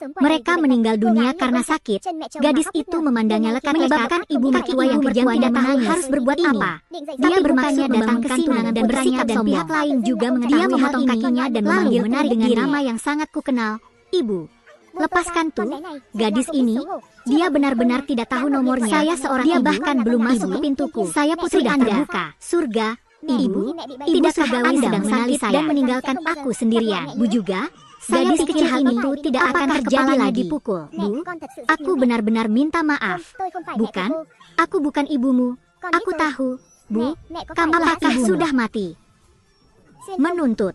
Mereka meninggal dunia karena sakit. Gadis itu memandangnya lekat-lekat. Ibu mertua yang kejam tidak tahu harus berbuat apa. Dia bermaksud datang ke sini dan bersikap dan pihak lain juga mengetahui. Dia memotong kakinya dan memanggil menarik dengan nama yang sangat kukenal. Ibu, lepaskan tuh gadis ini. Dia benar-benar tidak tahu nomornya. Saya seorang dia bahkan belum masuk ke pintuku. Saya putri Anda. Surga. Ibu, tidak surgawi sedang mengenali saya dan meninggalkan aku sendirian. Bu juga, gadis kecil ini tidak akan terjadi lagi dipukul. Bu, aku benar-benar minta maaf. Bukan, aku bukan ibumu. Aku tahu, Bu, kamu apakah sudah mati? Menuntut.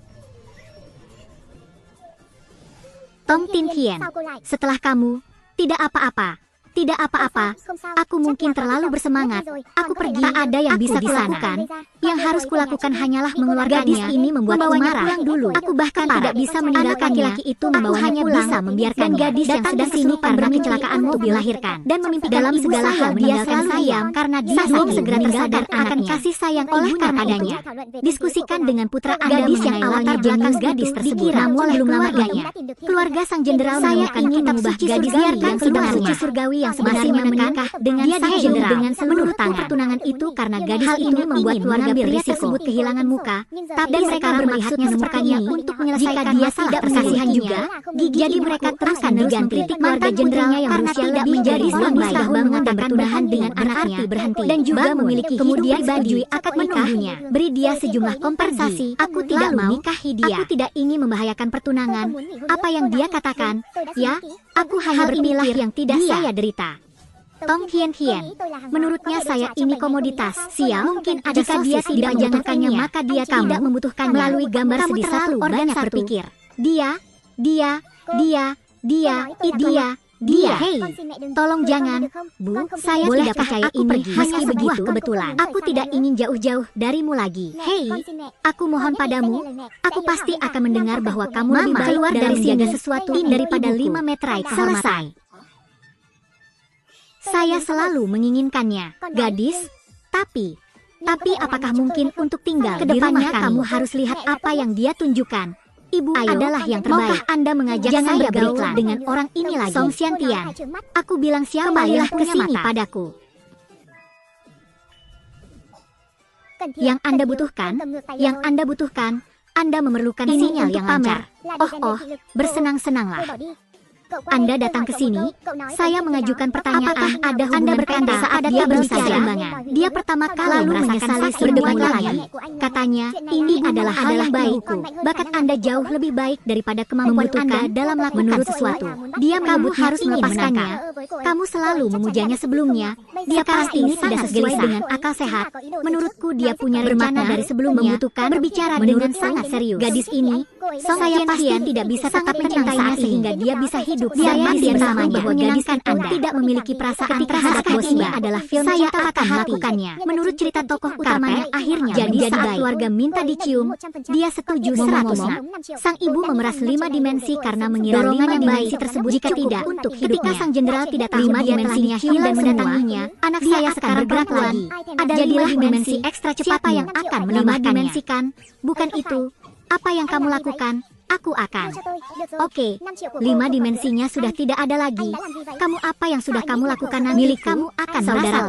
Tong Tin Hien, setelah kamu, tidak apa-apa. Tidak apa-apa, aku mungkin terlalu bersemangat. Aku pergi, tak ada yang bisa kulakukan. Yang harus kulakukan hanyalah mengeluarkannya. Gadis ini membuatku marah. Dulu. Aku bahkan tidak bisa meninggalkan laki-laki itu. Aku hanya bisa membiarkan gadis yang sedang sini karena kecelakaan mobil lahirkan. Dan memimpi dalam segala hal dia selalu sayang karena dia belum segera tersadar akan kasih sayang oleh karenanya. Diskusikan dengan putra Anda gadis yang latar belakang gadis tersebut. Namun belum lamanya. Keluarga sang jenderal saya ingin mengubah gadis yang sudah suci surgawi yang sebenarnya menikah dengan sang jenderal dengan seluruh pertunangan itu karena gadis ini membuat keluarga pria tersebut kehilangan muka. Tapi mereka melihatnya mukanya untuk menyelesaikan dia tidak perkasihan juga. Jadi mereka terus diganti keluarga jenderalnya yang berusia lebih menjadi selama tahun mengatakan pertunangan dengan anaknya berhenti dan juga memiliki kemudian baju akad menunggunya. Beri dia sejumlah kompensasi. Aku tidak mau nikahi dia. Aku tidak ingin membahayakan pertunangan. Apa yang dia katakan? Ya, aku hanya berpikir yang tidak saya derita. Tong Hien Hien, menurutnya saya ini komoditas. Sial, mungkin jika dia tidak membutuhkannya maka dia tidak membutuhkannya. Melalui gambar sedih satu banyak berpikir. Dia, hei, tolong jangan, Bu, saya tidak percaya ini meski begitu kebetulan. Aku tidak ingin jauh-jauh darimu lagi. Hei, aku mohon padamu, aku pasti akan mendengar bahwa kamu lebih baik keluar dari sini sesuatu daripada 5 meterai kehormatan. Saya selalu menginginkannya, gadis. Tapi apakah mungkin untuk tinggal di rumah kamu harus lihat apa yang dia tunjukkan? Ibu adalah yang terbaik. Maukah Anda mengajak saya bergaul dengan orang ini lagi? Song Xiantian, aku bilang siapailah ke sini padaku. Yang Anda butuhkan, Anda memerlukan sinyal yang lancar. Oh, bersenang-senanglah. Anda datang ke sini, saya mengajukan pertanyaan, ada Anda berkata saat dia berusaha seimbangan. Dia pertama kali merasakan sakit berdebat lagi. Katanya, ini adalah hal yang baikku. Bakat Anda jauh lebih baik daripada kemampuan Anda dalam melakukan sesuatu. Dia kabut harus melepaskannya. Kamu selalu memujanya sebelumnya. Dia pasti ini tidak sesuai dengan akal sehat. Menurutku dia punya rencana dari sebelumnya. Berbicara dengan sangat serius. Gadis ini, saya pasti tidak bisa tetap mencintainya sehingga dia bisa hidup. Saya bersamanya bahwa gadis Anda tidak memiliki perasaan terhadap bosnya adalah film saya akan melakukannya. Menurut cerita tokoh utamanya akhirnya jadi saat keluarga minta dicium, dia setuju 100%. Sang ibu memeras 5 dimensi karena mengira 5 dimensi tersebut jika tidak untuk hidupnya. Ketika sang jenderal tidak tahu 5 dimensinya hilang dan mendatanginya, anak saya sekarang bergerak lagi. Jadilah dimensi ekstra cepatmu yang akan menambahkannya. Bukan itu. Apa yang kamu lakukan? Aku akan. Oke, 5 dimensinya sudah tidak ada lagi. Kamu apa yang sudah kamu lakukan milik kamu akan merasa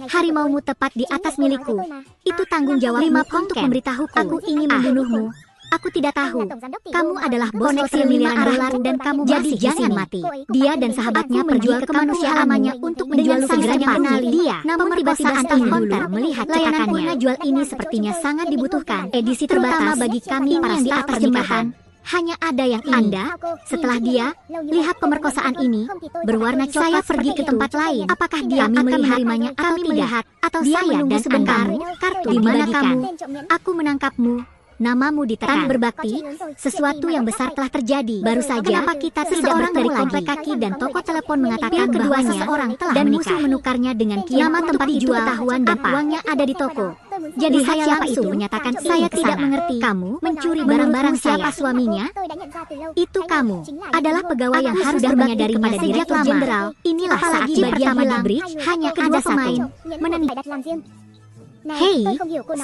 harimaumu tepat di atas milikku. Itu tanggung jawabmu untuk memberitahuku. Aku ingin membunuhmu. Aku tidak tahu. Kamu adalah bos fosil miliaran dolar dan kamu jadi jangan mati. Dia dan sahabatnya perjual kemanusiaannya untuk menjual segeranya kenali dia. Namun tiba-tiba Hunter melihat cetakannya. Jual ini sepertinya sangat dibutuhkan. Edisi terbatas bagi kami para staf terjemahan. Hanya ada yang Anda, setelah dia, lihat pemerkosaan ini, berwarna coklat. Saya pergi ke tempat lain. Apakah dia akan menerimanya atau tidak? Atau saya dan Anda, kartu di mana kamu? Aku menangkapmu. Namamu ditekan berbakti, sesuatu yang besar telah terjadi. Baru saja, kenapa kita seseorang dari komplek kaki dan toko telepon mengatakan bahwa seseorang telah dan musuh menukarnya dengan nama tempat dijual ketahuan dan uangnya ada di toko. Jadi saya langsung menyatakan saya tidak mengerti. Kamu mencuri barang-barang siapa suaminya? Itu kamu adalah pegawai yang harus menyadari pada direktur jenderal. Inilah saat bagian pertama di bridge hanya kedua pemain menendang. Hei,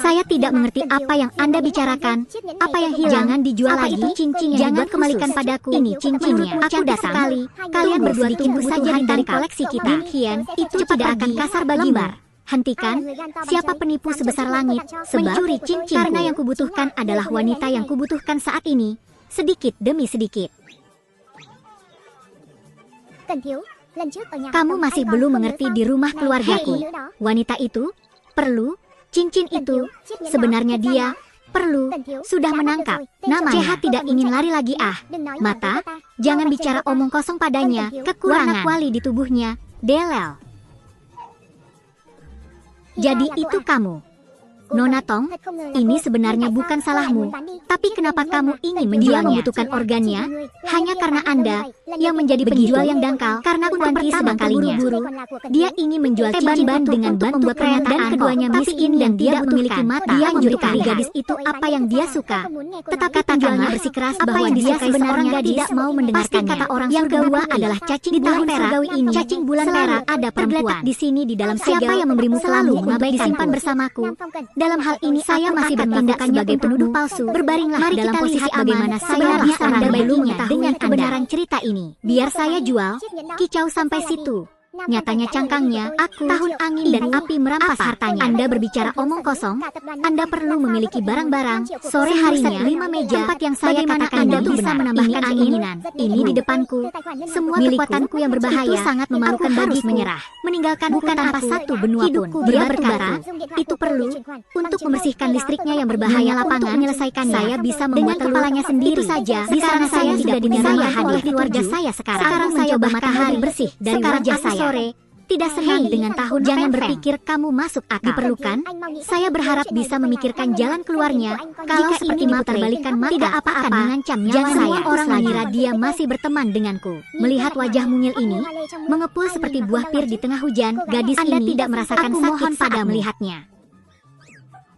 saya tidak mengerti apa yang Anda bicarakan. Apa yang hilang? Jangan dijual lagi. Itu cincin yang jangan kembalikan padaku. Ini cincinnya. Aku datang sekali. Kalian berdua tunggu saja dari koleksi kita. Kian, itu tidak akan kasar bagimu. Hentikan. Siapa penipu sebesar langit? Mencuri cincin. Karena yang kubutuhkan adalah wanita yang kubutuhkan saat ini. Sedikit demi sedikit. Kamu masih belum mengerti di rumah keluargaku. Wanita itu perlu cincin itu. Sebenarnya dia perlu sudah menangkap. Namanya Ceha tidak ingin lari lagi. Mata, jangan bicara omong kosong padanya. Kekurangan warna kuali di tubuhnya. Delel. Jadi itu kamu, Nona Tong. Ini sebenarnya bukan salahmu. Tapi kenapa kamu ingin menjualnya? Dia membutuhkan organnya hanya karena Anda yang menjadi penjual yang dangkal. Karena Kuanti sedang buru-buru. Dia ingin menjual cincin dengan membuat pernyataan dan keduanya miskin dan dia memiliki mata. Dia mencuri gadis itu apa yang dia suka. Tetap katakanlah bersikeras bahwa dia sebenarnya tidak mau mendengarkannya. Kata orang yang gawa adalah cacing bulan perak. Ini cacing bulan perak ada perempuan di sini di dalam siapa yang memberimu selalu mengabaikan disimpan bersamaku. Dalam hal ini saya masih bertindak sebagai penuduh palsu. Berbaringlah dalam posisi bagaimana saya bisa berbandingnya dengan kebenaran cerita ini. Biar saya jual kicau sampai situ. Nyatanya cangkangnya, tahun angin dan api merampas hartanya. Anda berbicara omong kosong. Anda perlu memiliki barang-barang. Sore harinya 5 meja tempat yang saya katakan Anda bisa menambahkan keinginan. Ini di depanku. Semua kekuatanku yang berbahaya itu sangat memalukan bagi menyerah. Meninggalkan bukan tanpa satu benua pun. Dia berkata, itu perlu untuk membersihkan listriknya yang berbahaya lapangan. Menyelesaikannya, saya bisa membuat kepalanya sendiri. Itu saja. Di sana saya tidak dinilai hadiah keluarga saya sekarang. Sekarang saya matahari bersih dari wajah saya. Tidak senang dengan tahun. Jangan berpikir kamu masuk akal. Diperlukan. Saya berharap bisa memikirkan jalan keluarnya. Kalau seperti memutarbalikkan mata, tidak apa akan mengancam nyawa saya. Orang mengira dia masih berteman denganku. Melihat wajah mungil ini mengepul seperti buah pir di tengah hujan, gadis Anda ini tidak merasakan sakit saat melihatnya.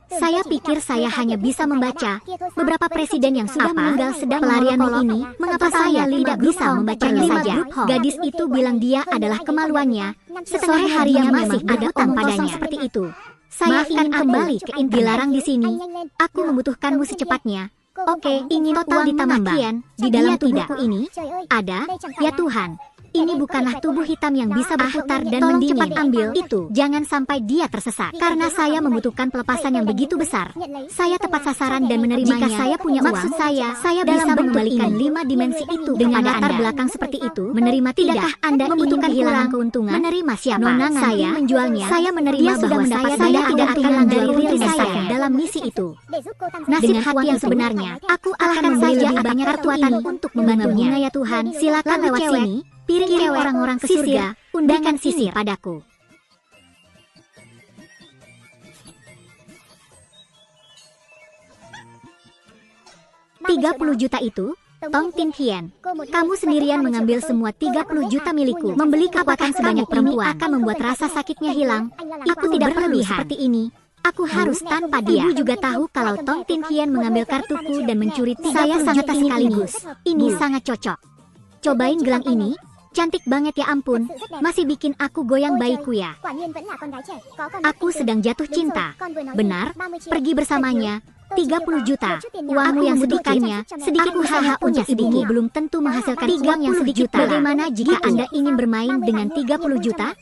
Saya pikir saya hanya bisa membaca. Beberapa presiden yang sudah meninggal sedang pelarian ini. Mengapa saya tidak bisa membacanya saja? Gadis itu bilang dia adalah kemaluannya. Sore harinya masih ada omong kosong seperti itu. Saya ingin kembali ke inti. Dilarang di sini. Aku membutuhkanmu secepatnya. Oke, ingin total ditambah kian. Di dalam tubuhku ini ada, ya Tuhan. Ini bukanlah tubuh hitam yang bisa berputar dan mendingin. Cepat ambil itu. Jangan sampai dia tersesat. Karena saya membutuhkan pelepasan yang begitu besar. Saya tepat sasaran dan menerimanya. Jika saya punya maksud saya bisa mengembalikan 5 dimensi itu dengan latar belakang seperti itu. Menerima tidakkah Anda membutuhkan hilang keuntungan? Menerima siapa? Nona saya menjualnya. Saya menerima bahwa saya tidak akan menjual diri saya dalam misi itu. Nasib hati yang sebenarnya, aku akan membeli lebih banyak kartu tani untuk membantunya. Ya Tuhan, silakan lewat sini. Kirim orang-orang ke surga, undangan sisir padaku. 30 juta itu, Tong Tin Hien. Kamu sendirian mengambil semua 30 juta milikku. Membeli kekuatan sebanyak perempuan akan membuat rasa sakitnya hilang. Aku tidak perlu seperti ini. Aku harus tanpa dia. Ibu juga tahu kalau Tong Tin Hien mengambil kartuku dan mencuri 30 juta sekaligus. Ini sangat cocok. Cobain gelang ini. Cantik banget ya ampun, masih bikin aku goyang bayiku ya. Aku sedang jatuh cinta. Benar, pergi bersamanya. 30 juta, uangmu yang sedikit usaha untuk ibumu belum tentu menghasilkan uang yang sedikit. Bagaimana jika Anda ingin bermain dengan 30 juta?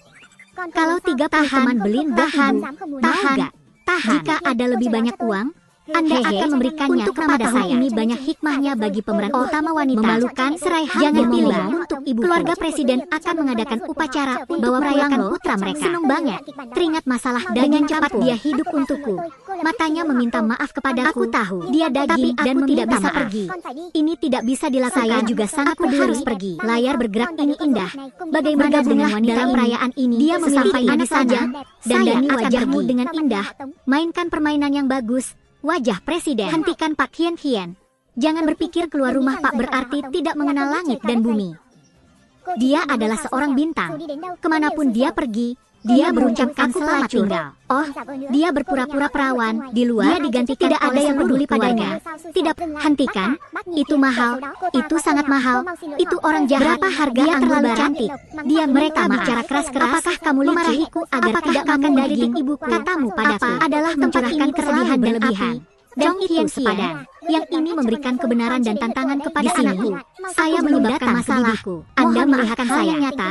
Kalau 30 teman belin tahan. Jika ada lebih banyak uang, Anda akan memberikannya kepada saya. Ini banyak hikmahnya bagi pemeran utama wanita. Memalukan, serai jangan pilih untuk ibu. Keluarga presiden akan mengadakan upacara bawa merayakan putra mereka. Senang banget. Teringat masalah dengan cepat dia hidup untukku. Matanya meminta maaf kepadaku. Aku tahu dia daging dan tidak bisa pergi. Ini tidak bisa dilakukan. Saya juga sangat harus pergi. Layar bergerak ini indah. Bagaimana dengan wanita perayaan ini? Dia sampai di sana dan dani wajahmu dengan indah. Mainkan permainan yang bagus. Wajah presiden. Hentikan Pak Hien. Jangan berpikir keluar rumah Pak berarti tidak mengenal langit dan bumi. Dia adalah seorang bintang. Kemanapun dia pergi, Dia berucapkan selamat tinggal. Oh, dia berpura-pura perawan. Di luar, dia digantikan tidak ada yang peduli padanya. Tidak, hentikan. Itu mahal. Itu sangat mahal. Itu orang jahat. Berapa harga dia terlalu cantik. Dia mereka bicara keras-keras. Apakah kamu memarahiku agar tidak makan daging ibuku? Katamu padaku adalah mencurahkan kesedihan berlebihan. Jong Hien sepadan. Yang ini memberikan kebenaran dan tantangan kepada anakku. Saya menyebabkan masalahku. Anda melihat saya nyata.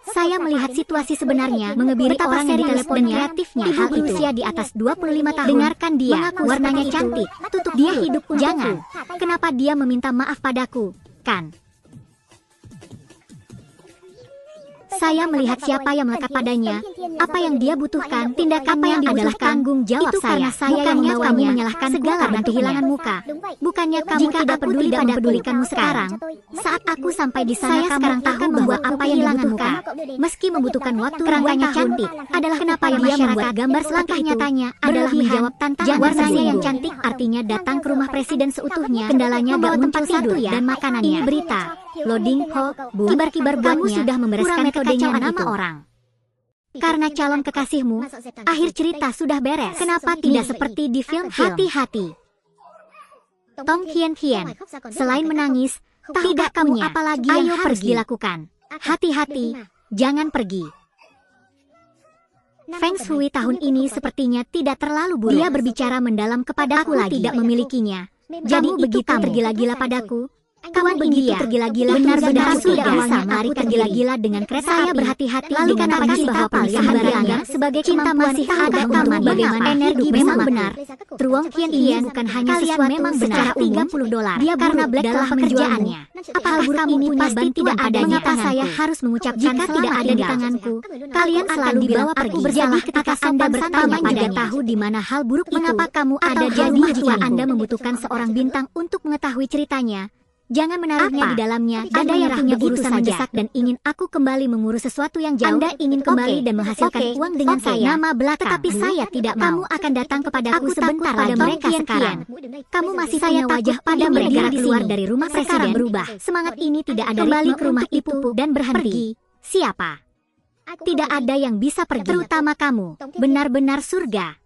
Saya melihat situasi sebenarnya mengebiri orang yang di teleponnya. Kreatifnya hal itu. Berusia di atas 25 tahun. Dengarkan dia. Warnanya cantik. Tutup dia hidup untukku. Jangan. Kenapa dia meminta maaf padaku? Kan? Saya melihat siapa yang melekat padanya, apa yang dia butuhkan, tindakannya adalah tanggung jawab itu saya. Karena saya yang membawanya menyalahkan segala dan kehilangan muka. Bukannya kamu jika tidak peduli dan mempedulikanmu sekarang. Saat aku sampai di sana, saya sekarang tahu membuat apa yang dibutuhkan. Meski membutuhkan waktu kerangkanya cantik, adalah kenapa yang dia membuat gambar selangkah nyatanya adalah menjawab tantangan. Warnanya yang cantik artinya datang ke rumah presiden seutuhnya. Kendalanya gak muncul satu dan makanannya. Ini berita. Loading ho, Bu. Kibar-kibar kamu sudah membereskan kekacauan nama orang. Karena calon kekasihmu, akhir cerita sudah beres. Kenapa tidak seperti di film? Hati-hati. Tong Hien Hien, selain menangis, tidak kamu apalagi yang harus dilakukan. Hati-hati, jangan pergi. Feng Shui tahun ini sepertinya tidak terlalu buruk. Dia berbicara mendalam kepadaku lagi. Tidak memilikinya. Jadi begitu tergila-gila padaku. Kamu begitu tergila-gila, benar-benar sudah bisa melarikan tergila-gila dengan kereta saya api. Berhati-hati lalu dengan panci bahwa pernikahan Anda sebagai cinta masih ada kamu bagaimana energi memang benar. Truong Hien Hien bukan hanya sesuatu memang benar $30. Dia karena Black dalam pekerjaannya. Apakah kamu ini pasti tidak ada? Mengapa saya harus mengucapkan jika tidak ada di tanganku? Kalian selalu dibawa pergi. Jadi ketika Anda bertanya juga tahu di mana hal buruk itu. Mengapa kamu ada? Jadi jika Anda membutuhkan seorang bintang untuk mengetahui ceritanya, jangan menaruhnya di dalamnya. Ada yang punya urusan mendesak dan ingin aku kembali mengurus sesuatu yang jauh. Anda ingin kembali dan menghasilkan uang dengan saya. Nama belakang. Tetapi saya tidak mau. Kamu akan datang kepadaku sebentar pada mereka sekarang. Kamu masih punya wajah pada mereka di luar dari rumah presiden. Berubah. Semangat ini tidak ada. Kembali ke rumah itu dan berhenti. Siapa? Tidak ada yang bisa pergi. Terutama kamu. Benar-benar surga.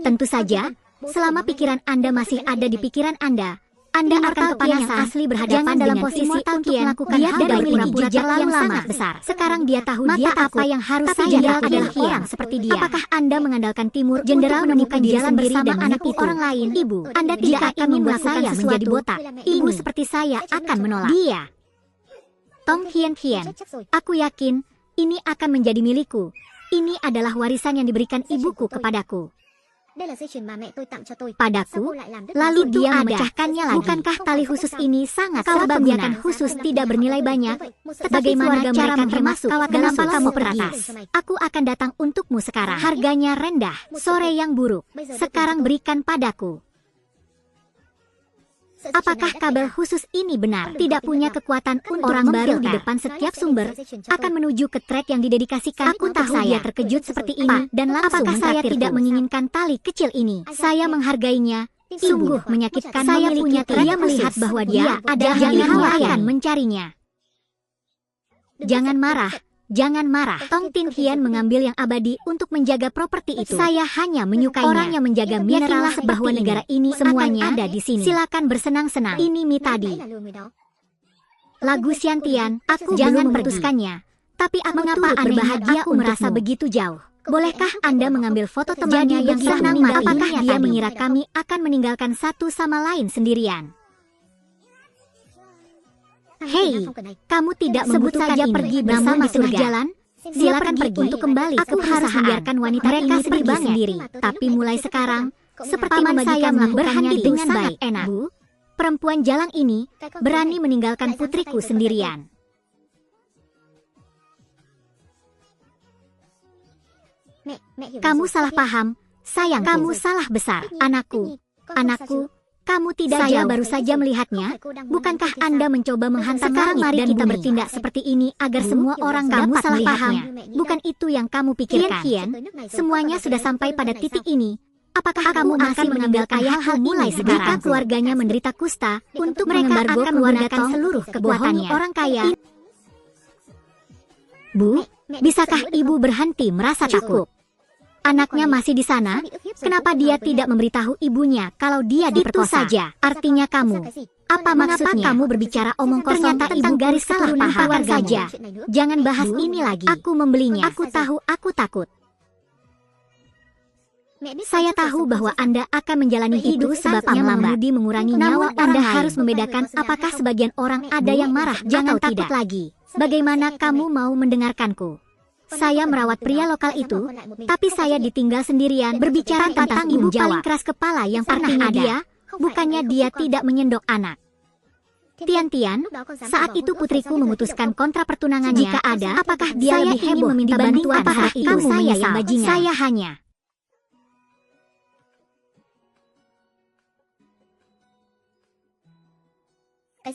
Tentu saja, selama pikiran Anda masih ada di pikiran Anda akan kepanasan asli berhadapan dalam posisi untuk melakukan hal dan memiliki jejak yang sangat besar. Sekarang dia tahu dia apa yang harus saya adalah orang seperti dia. Apakah Anda mengandalkan Timur Jenderal menemukan jalan bersama anak itu orang lain? Ibu, Anda tidak akan membuat saya menjadi botak. Ibu seperti saya akan menolak dia. Tong Hien Hien, aku yakin ini akan menjadi milikku. Ini adalah warisan yang diberikan ibuku kepadaku. Padaku, lalu dia memecahkannya lagi. Bukankah tali khusus ini sangat serbaguna? Khusus tidak bernilai banyak. Bagaimana cara termasuk dalam kamu pergi? Aku akan datang untukmu sekarang. Harganya rendah. Sore yang buruk. Sekarang berikan padaku. Apakah kabel khusus ini benar? Tidak punya kekuatan untuk orang baru di depan setiap sumber akan menuju ke trek yang didedikasikan. Aku tahu saya terkejut seperti ini dan langsung apakah saya tidak menginginkan tali kecil ini? Saya menghargainya. Sungguh menyakitkan. Saya punya dia melihat bahwa dia ada yang akan mencarinya. Jangan marah. Jangan marah. Tong Tin Hien mengambil yang abadi untuk menjaga properti itu. Saya hanya menyukainya. Orang yang menjaga mineral bahwa negara ini semuanya ada di sini. Silakan bersenang-senang. Ini Mi tadi. Lagu Xiantian, aku jangan memutuskannya. Tapi aku mengapa berbahagia aku merasa begitu jauh. Bolehkah Anda mengambil foto temannya yang senang mati? Apakah dia mengira kami akan meninggalkan satu sama lain sendirian? Hei, kamu tidak sebut saja pergi bersama tengah jalan. Silakan pergi untuk kembali. Aku harus membiarkan wanita mereka pergi sendiri. Tapi mulai sekarang, seperti saya melakukannya dengan baik. Enak, Bu. Perempuan jalang ini berani meninggalkan putriku sendirian. Kamu salah paham. Sayang, kamu salah besar. Anakku, kamu tidak saya baru saja melihatnya. Bukankah Anda mencoba menghantam langit dan kita bertindak seperti ini agar semua orang kamu salah paham? Bukan itu yang kamu pikirkan. Semuanya sudah sampai pada titik ini. Apakah kamu masih meninggalkan hal-hal mulai sekarang? Jika keluarganya menderita kusta, untuk mereka akan menggunakan seluruh kekuatannya. Orang kaya. Bu, Bisakah ibu berhenti merasa takut? Anaknya masih di sana. Kenapa dia tidak memberitahu ibunya kalau dia diperkosa? Itu saja. Artinya kamu. Apa maksudnya? Kamu berbicara omong kosong tentang garis keturunan paham saja. Jangan bahas ini lagi. Aku membelinya. Aku tahu, aku takut. Saya tahu bahwa Anda akan menjalani itu sebabnya mengemudi mengurangi nyawa. Anda harus membedakan apakah sebagian orang ada yang marah. Jangan takut lagi. Bagaimana kamu mau mendengarkanku? Saya merawat pria lokal itu, tapi saya ditinggal sendirian berbicara tentang ibu paling keras kepala yang pernah ada. Dia, bukannya dia tidak menyendok anak. Tian, saat itu putriku memutuskan kontrak pertunangannya. Jika ada, apakah dia lebih heboh meminta bantuan? Apakah itu saya yang bajingan? Saya hanya.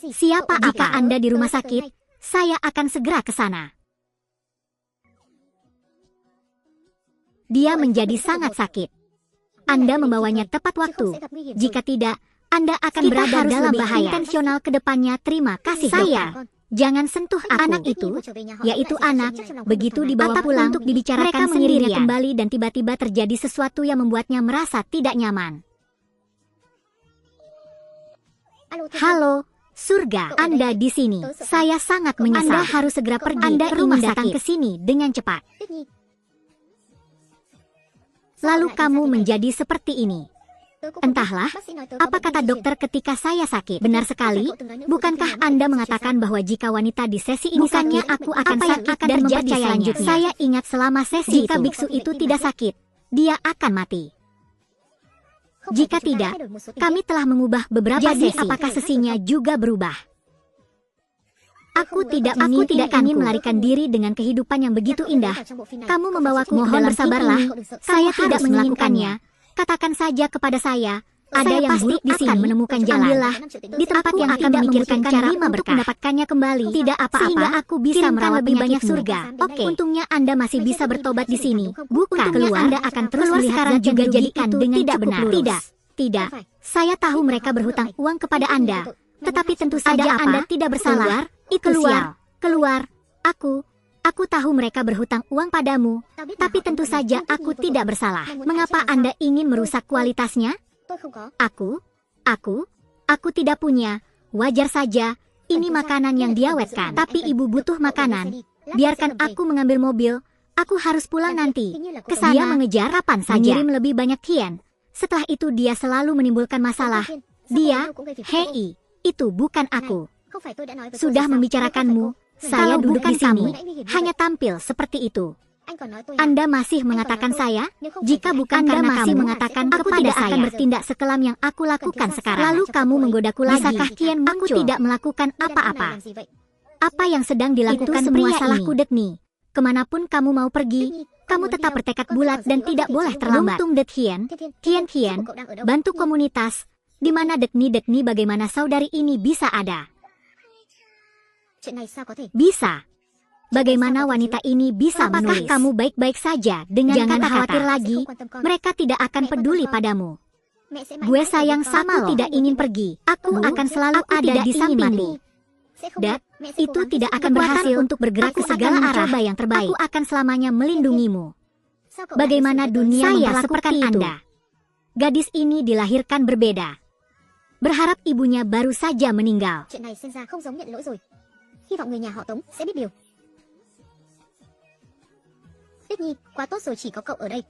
Siapa jika Anda di rumah sakit, saya akan segera ke sana. Dia menjadi sangat sakit. Anda membawanya tepat waktu. Jika tidak, Anda akan berada dalam bahaya. Intensional ke depannya. Terima kasih, dokter. Jangan sentuh aku. Anak itu, yaitu anak, begitu dibawa pulang untuk dibicarakan sendirinya kembali dan tiba-tiba terjadi sesuatu yang membuatnya merasa tidak nyaman. Halo, surga, Anda di sini. Saya sangat menyesal. Anda harus segera pergi. Anda ingin datang ke sini dengan cepat. Lalu kamu menjadi seperti ini. Entahlah, apa kata dokter ketika saya sakit? Benar sekali, bukankah Anda mengatakan bahwa jika wanita di sesi ini sakit, aku akan sakit dan mempercayainya? Saya ingat selama sesi jika biksu itu tidak sakit, dia akan mati. Jika tidak, kami telah mengubah beberapa sesi. Apakah sesinya juga berubah? Aku tidak ingin melarikan diri dengan kehidupan yang begitu indah. Kamu membawaku. Mohon bersabarlah. Saya tidak melakukannya. Katakan saja kepada saya. Ada yang buruk di sini. Menemukan jalan. Ambillah di tempat yang akan memikirkan cara untuk mendapatkannya kembali. Tidak apa-apa. Sehingga aku bisa merawat lebih banyak surga. Oke. Untungnya Anda masih bisa bertobat di sini. Bukan. Keluar. Anda akan terus sekarang juga jadikan dengan tidak benar. Tidak. Saya tahu mereka berhutang uang kepada Anda. Tetapi tentu saja Anda tidak bersalah. Keluar. Aku tahu mereka berhutang uang padamu, tapi tentu saja aku tidak bersalah. Mengapa Anda ingin merusak kualitasnya? Aku tidak punya. Wajar saja, ini makanan yang diawetkan. Tapi ibu butuh makanan. Biarkan aku mengambil mobil. Aku harus pulang nanti. Kesana. Dia mengejar kapan saja. Mengirim lebih banyak Tian. Setelah itu dia selalu menimbulkan masalah. Dia, hei, itu bukan aku. Sudah membicarakanmu, saya duduk di sini, hanya tampil seperti itu. Anda masih mengatakan saya? Jika bukan Anda karena masih kamu, mengatakan aku tidak saya akan bertindak sekelam yang aku lakukan sekarang. Lalu kamu menggodaku lagi. Bisakah Tian muncul? Aku tidak melakukan apa-apa. Apa yang sedang dilakukan semua salahku, Detni. Kemanapun kamu mau pergi, kamu tetap bertekad bulat dan tidak boleh terlambat. Untung Tian, bantu komunitas. Di mana Detni bagaimana saudari ini bisa ada? Bisa. Bagaimana wanita ini bisa menulis? Apakah kamu baik-baik saja dengan jangan khawatir lagi? Mereka tidak akan peduli padamu. Gue sayang sama lo. Tidak ingin pergi. Aku akan selalu ada di sampingmu. Dad, itu tidak akan berhasil untuk bergerak ke segala arah yang terbaik. Aku akan selamanya melindungimu. Bagaimana dunia memperlakukan Anda? Gadis ini dilahirkan berbeda. Berharap ibunya baru saja meninggal. Hy vọng người nhà họ Tống sẽ biết điều. Tuyết Nhi, quá tốt rồi, chỉ có cậu ở đây.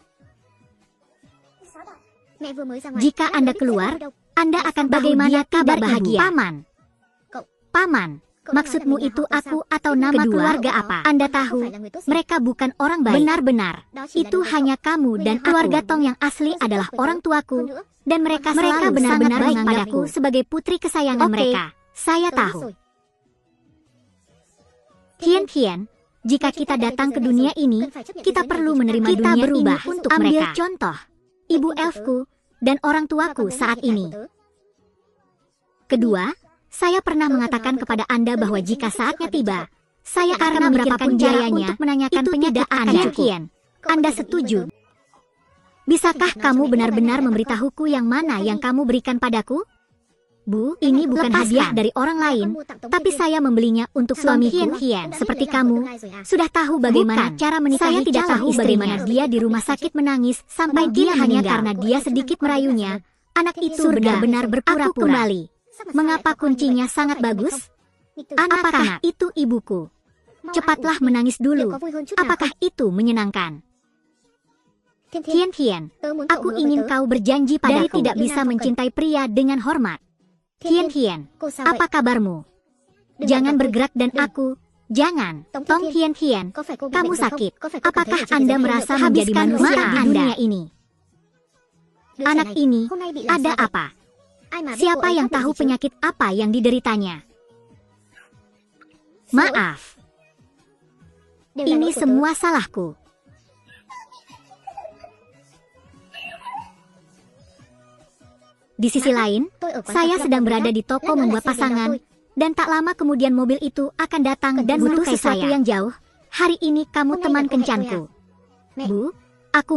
Mẹ vừa mới ra ngoài. Jika Anda keluar, Anda akan bagaimana tidak bahagia. Paman, maksudmu itu aku atau nama keluarga apa? Anda tahu, mereka bukan orang baik. Benar-benar, itu hanya kamu dan keluarga Tong yang asli adalah orang tuaku. Dan mereka benar-benar baik padaku sebagai putri kesayangan mereka. Saya tahu. Tian, jika kita datang ke dunia ini, kita perlu menerima dunia berubah ini untuk ambil mereka. Contoh, ibu elfku dan orang tuaku saat ini. Kedua, saya pernah mengatakan kepada Anda bahwa jika saatnya tiba, saya akan memikirkan caranya untuk menanyakan penyakit Anda. Anda setuju? Bisakah kamu benar-benar memberitahuku yang mana yang kamu berikan padaku? Bu, ini bukan hadiah dari orang lain, tapi saya membelinya untuk suami Hian. Seperti kamu, sudah tahu bagaimana cara menikahi. Saya tidak tahu bagaimana dia di rumah sakit menangis sampai dia hanya karena dia sedikit merayunya. Anak itu benar-benar berpura-pura. Kembali. Mengapa kuncinya sangat bagus? Apakah itu ibuku? Cepatlah menangis dulu. Apakah itu menyenangkan? Hian, aku ingin kau berjanji padaku tidak bisa mencintai pria dengan hormat. Hian, apa kabarmu? Jangan bergerak dan aku, jangan. Tong Hian, kamu sakit. Apakah Anda merasa menjadi manusia di dunia ini? Anak ini, ada apa? Siapa yang tahu penyakit apa yang dideritanya? Maaf. Ini semua salahku. Di sisi lain, saya sedang berada di toko membuat pasangan, dan tak lama kemudian mobil itu akan datang dan melukai sesuatu yang jauh. Hari ini kamu teman kencanku. Bu, aku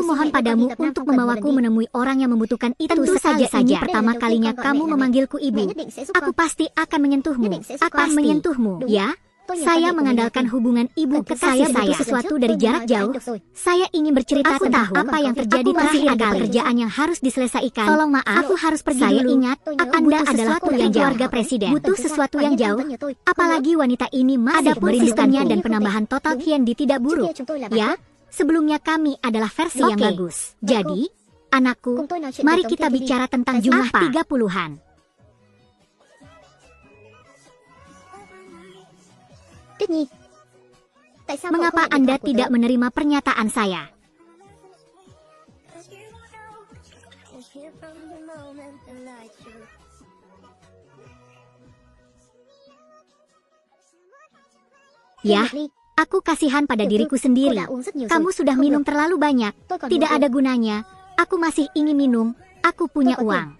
mohon padamu untuk membawaku menemui orang yang membutuhkan itu. Tentu saja ini pertama kalinya kamu memanggilku ibu. Aku pasti akan menyentuhmu. Ya? Saya mengandalkan hubungan ibu kekasih saya. Sesuatu dari jarak jauh. Saya ingin bercerita tentang apa yang terjadi terakhir kali. Pekerjaan yang harus diselesaikan. Tolong maaf, aku harus pergi dulu. Saya ingat, Anda adalah putri keluarga presiden. Butuh sesuatu yang jauh. Apalagi wanita ini masih merindukannya dan penambahan total Kiendi tidak buruk. Ya, sebelumnya kami adalah versi yang bagus. Jadi, anakku, mari kita bicara tentang jumlah 30-an. Mengapa Anda tidak menerima pernyataan saya? Ya, aku kasihan pada diriku sendiri. Kamu sudah minum terlalu banyak. Tidak ada gunanya. Aku masih ingin minum. Aku punya uang.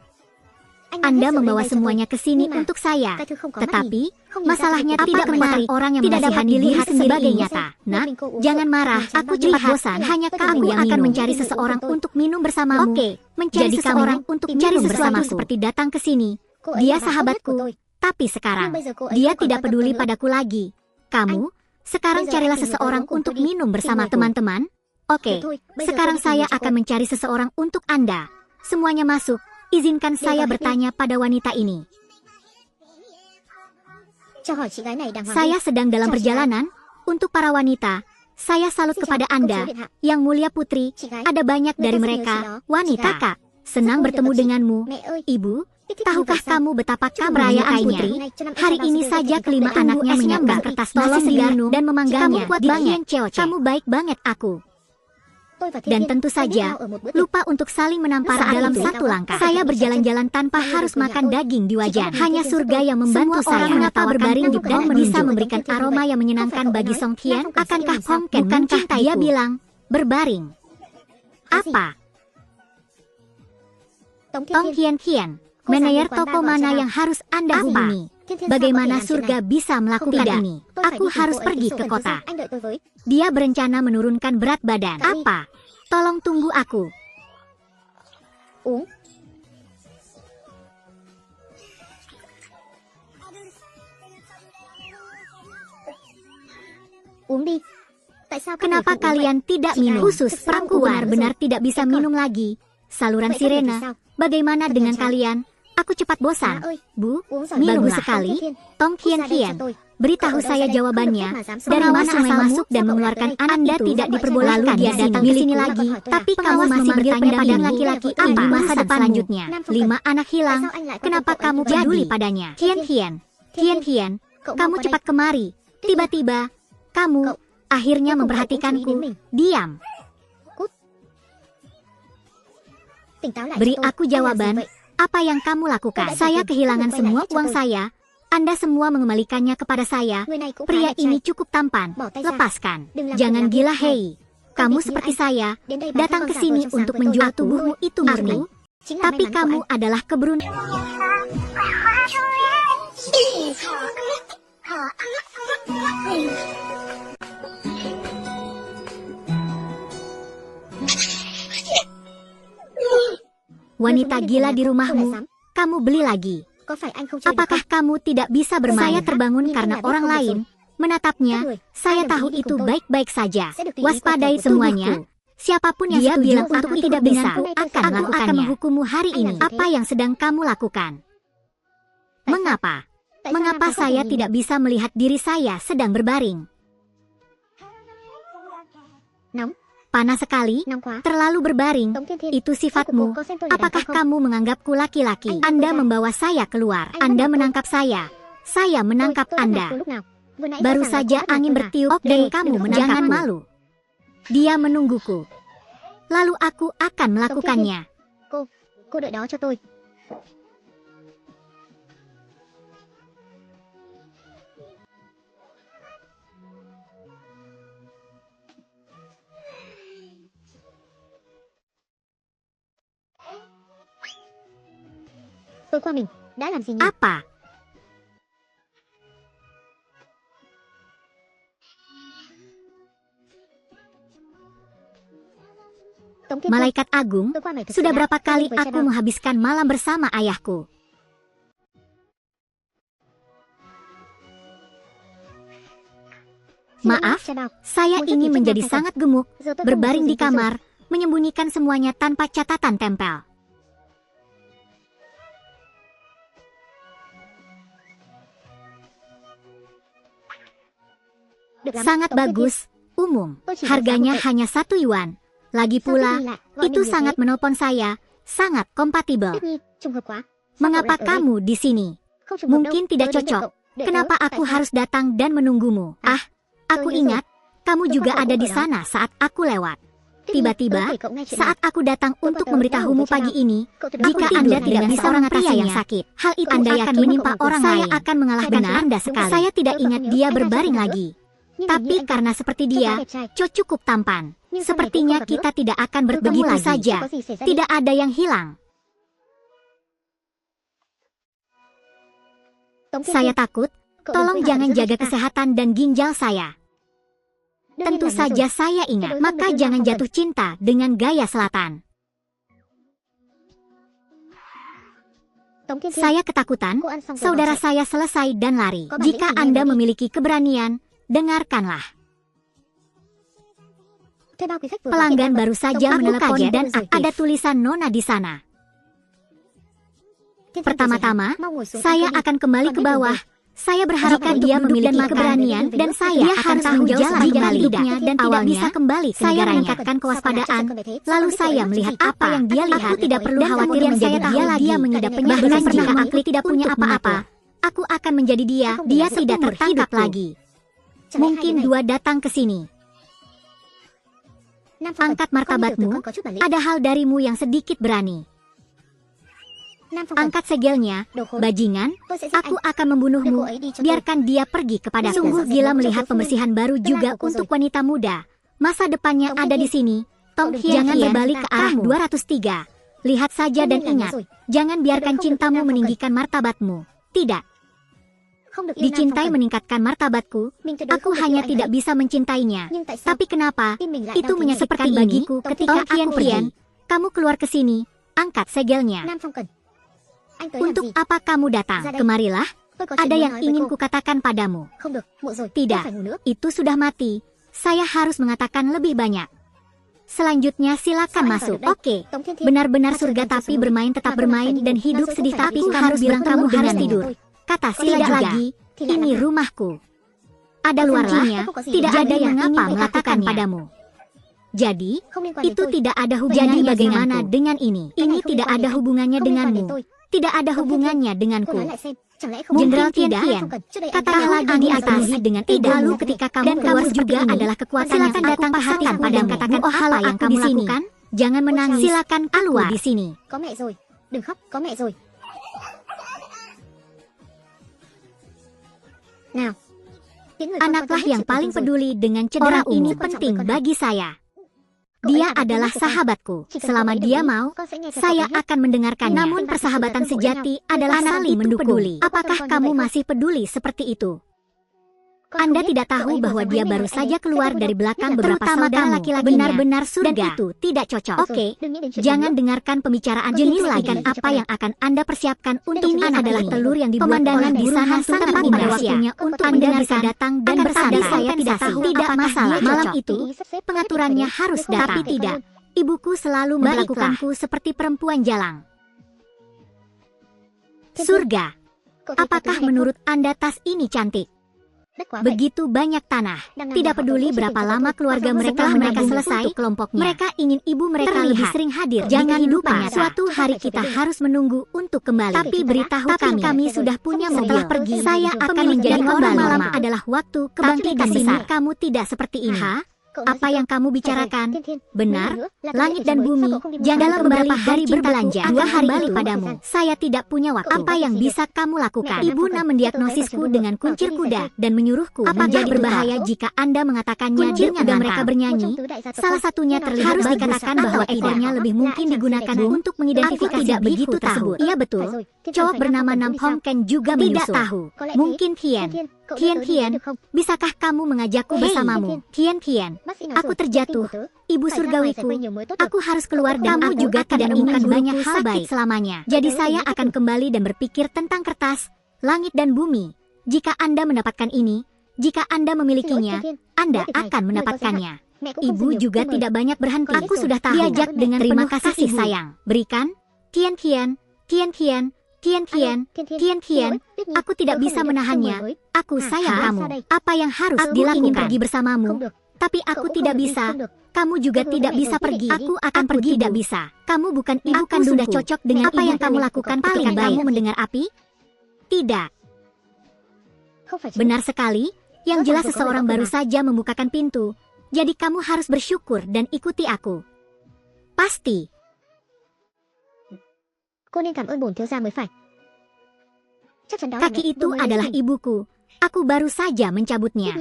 Anda membawa semuanya ke sini untuk saya. Tetapi, masalahnya tidak menarik orang yang menasihani dilihat sebagai nyata. Nak, jangan marah. Aku cepat bosan. Hanya kamu yang akan mencari seseorang untuk minum bersamamu. Mencari seseorang untuk mencari sesuatu seperti datang ke sini. Dia sahabatku. Tapi sekarang, dia tidak peduli padaku lagi. Kamu, sekarang carilah seseorang untuk minum bersama teman-teman. Oke, sekarang saya akan mencari seseorang untuk Anda. Semuanya masuk. Izinkan saya bertanya pada wanita ini. Saya sedang dalam perjalanan. Untuk para wanita, saya salut kepada Anda. Yang mulia putri, ada banyak dari mereka. Wanita, Kak, senang bertemu denganmu. Ibu, tahukah kamu betapa kamu menyukainya? Hari ini saja kelima anaknya menyiapkan kertas nasi segar dan memanggilnya. Kamu kuat banget. Kamu baik banget aku. Dan tentu saja, lupa untuk saling menampar dalam satu langkah. Saya berjalan-jalan tanpa harus makan daging di wajan. Hanya surga yang membantu saya. Mengapa berbaring di dan bisa memberikan aroma yang menyenangkan bagi Song Qian? Akankah Hong Ken mencintai? Dia bilang, berbaring. Apa? Tong Qian, manajer toko mana yang harus Anda hubungi? Bagaimana surga bisa melakukan ini? Aku harus pergi ke kota. Dia berencana menurunkan berat badan. Apa? Tolong tunggu aku. Kenapa kalian tidak minum? Khusus aku benar-benar tidak bisa minum lagi. Saluran sirena. Bagaimana dengan kalian? Aku cepat bosan. Bu, bagus sekali. Tong Qian, beritahu saya jawabannya. Dari mana asal masuk dan mengeluarkan Anda tidak diperbolehkan. Dia datang ke sini lagi. Tapi kamu masih bertanya pada laki-laki apa masa depan selanjutnya. 5 anak hilang. Kenapa kamu peduli padanya? Hian, kamu cepat kemari. Tiba-tiba, kamu akhirnya memperhatikanku. Diam. Beri aku jawaban. Apa yang kamu lakukan? Saya kehilangan semua uang saya. Anda semua mengembalikannya kepada saya. Pria ini cukup tampan. Lepaskan. Jangan gila, hei. Kamu seperti saya. Datang ke sini untuk menjual tubuhmu itu murni. Tapi kamu adalah keberuntungan. Wanita gila di rumahmu, kamu beli lagi. Apakah kamu tidak bisa bermain? Saya terbangun karena orang lain menatapnya. Saya tahu itu baik-baik saja. Waspadai semuanya. Siapapun yang dia bilang untuk tidak bisa, aku akan menghukummu hari ini. Apa yang sedang kamu lakukan? Mengapa? Mengapa saya tidak bisa melihat diri saya sedang berbaring? Panas sekali, terlalu berbaring. Itu sifatmu. Apakah kamu menganggapku laki-laki? Anda membawa saya keluar. Anda menangkap saya. Saya menangkap Anda. Baru saja angin bertiup dan kamu menangkapku. Jangan malu. Dia menungguku. Lalu aku akan melakukannya. Cô đợi đó cho tôi. Tôi qua mình đã làm gì nhỉ? Apa? Malaikat Agung, sudah berapa kali aku menghabiskan malam bersama ayahku? Maaf, saya ini menjadi sangat gemuk, berbaring di kamar, menyembunyikan semuanya tanpa catatan tempel. Sangat bagus, umum, harganya hanya 1 yuan. Lagi pula, itu sangat menelpon saya, sangat kompatibel. Mengapa kamu di sini? Mungkin tidak cocok. Kenapa aku harus datang dan menunggumu? Ah, aku ingat, kamu juga ada di sana saat aku lewat. Tiba-tiba, saat aku datang untuk memberitahumu pagi ini, jika Anda tidak bisa mengatasi yang sakit, hal itu Anda akan menimpa orang lain. Saya akan mengalahkan Anda sekali. Saya tidak ingat dia berbaring lagi. Tapi karena seperti dia, Cho cukup tampan. Sepertinya kita tidak akan bertemu lagi. Saja. Tidak ada yang hilang. Saya takut. Tolong jangan jaga kesehatan dan ginjal saya. Tentu saja saya ingat. Maka jangan jatuh cinta dengan gaya selatan. Saya ketakutan. Saudara saya selesai dan lari. Jika Anda memiliki keberanian, dengarkanlah. Pelanggan baru saja menelpon dan ada tulisan Nona di sana. Pertama-tama, saya akan kembali ke bawah. Saya berharap dia memiliki keberanian dan saya harus menjalani jalan hidupnya dan tidak bisa kembali ke negaranya. Saya meningkatkan kewaspadaan. Lalu saya melihat apa yang dia lihat. Aku tidak perlu khawatir menjadi dia lagi. Dia mengidap penyakit. Bahkan jika aku tidak punya apa-apa, aku akan menjadi dia. Dia tidak tertangkap lagi. Mungkin 2 datang ke sini. Angkat martabatmu, ada hal darimu yang sedikit berani. Angkat segelnya, bajingan, aku akan membunuhmu, biarkan dia pergi kepadaku. Sungguh gila melihat pembersihan baru juga untuk wanita muda. Masa depannya ada di sini. Tong Hian, jangan berbalik ke arah 203. Lihat saja dan ingat, jangan biarkan cintamu meninggikan martabatmu. Tidak. Dicintai meningkatkan martabatku, aku hanya tidak bisa mencintainya. Tapi kenapa? Itu menyakitkan bagiku ketika aku pergi. Kamu keluar ke sini, angkat segelnya. Untuk apa kamu datang? Kemarilah, ada yang ingin kukatakan padamu. Tidak, itu sudah mati. Saya harus mengatakan lebih banyak. Selanjutnya silakan masuk. Oke, benar-benar surga tapi bermain tetap bermain dan hidup sedih tapi harus bilang kamu harus tidur. Kata Sila juga, ini rumahku. Ada luarnya, tidak ada yang mengapa melakukan padamu. Jadi, itu tidak ada hubungannya bagaimana dengan ini. Ini tidak ada hubungannya denganmu. Tidak ada hubungannya denganku. Jenderal Tian, katakanlah lagi di atas dengan tidak. Lalu ketika kamu keluar juga adalah kekuatan yang silakan datang pasangkan padamu. Katakan oh hal yang kamu lakukan. Jangan menangis. Silakan keluar di sini. Anaklah yang paling peduli dengan cedera ini penting bagi saya. Dia adalah sahabatku. Selama dia mau, saya akan mendengarkannya. Namun persahabatan sejati adalah saling mendukung. Apakah kamu masih peduli seperti itu? Anda tidak tahu bahwa dia baru saja keluar dari belakang beberapa saudara laki-lakinya. Benar-benar surga. Dan itu tidak cocok. Oke, jangan dengarkan pembicaraan jenis lain. Apa yang akan Anda persiapkan untuk ini adalah telur yang dibuat pemandangan di sana sangat indah waktunya untuk Anda bisa datang dan bersantai. Saya tidak tahu. Tidak masalah. Malam itu pengaturannya harus datang. Tapi tidak. Ibuku selalu memperlakukanku seperti perempuan jalang. Surga. Apakah menurut Anda tas ini cantik? Begitu banyak tanah. Tidak peduli berapa lama keluarga mereka selesai untuk kelompoknya. Mereka ingin ibu mereka lebih sering hadir. Jangan lupa, suatu hari kita harus menunggu untuk kembali. Tapi beritahu kami sudah punya mobil. Setelah pergi, saya akan menjadi orang malam adalah waktu kebangkitan besar. Kamu tidak seperti ini. Apa yang kamu bicarakan benar? Langit dan bumi. Jangan beberapa hari berbelanja. 2 hari kembali padamu. Saya tidak punya waktu. Apa yang bisa kamu lakukan? Ibuna mendiagnosisku dengan kuncir kuda dan menyuruhku menjadi berbahaya jika Anda mengatakannya dengan mereka bernyanyi. Salah satunya terlihat harus dikatakan bahwa ekornya lebih mungkin digunakan untuk mengidentifikasi tidak begitu tersebut. Iya betul. Cowok bernama Nam Hong Ken juga menyusul. Tidak tahu. Mungkin Kian. Kian, bisakah kamu mengajakku bersamamu? Kian, aku terjatuh. Ibu surgawiku, aku harus keluar dan kamu juga tidak ingin banyak hal baik selamanya. Jadi saya akan kembali dan berpikir tentang kertas, langit dan bumi. Jika Anda mendapatkan ini, jika Anda memilikinya, Anda akan mendapatkannya. Ibu juga tidak banyak berhenti. Aku sudah tahu. Diajak dengan terima kasih sayang. Berikan. Kian, aku tidak bisa menahannya. Aku sayang kamu. Apa yang harus dilakukan? Ingin pergi bersamamu, tapi aku tidak bisa. Kamu juga tidak bisa pergi. Aku akan pergi. Tidak bisa. Kamu bukan ibu kandung. Sudah cocok dengan apa yang kamu lakukan. Paling baik. Kamu mendengar api? Tidak. Benar sekali. Yang jelas seseorang baru saja membukakan pintu. Jadi kamu harus bersyukur dan ikuti aku. Pasti. Kaki itu adalah ibuku. Aku baru saja mencabutnya.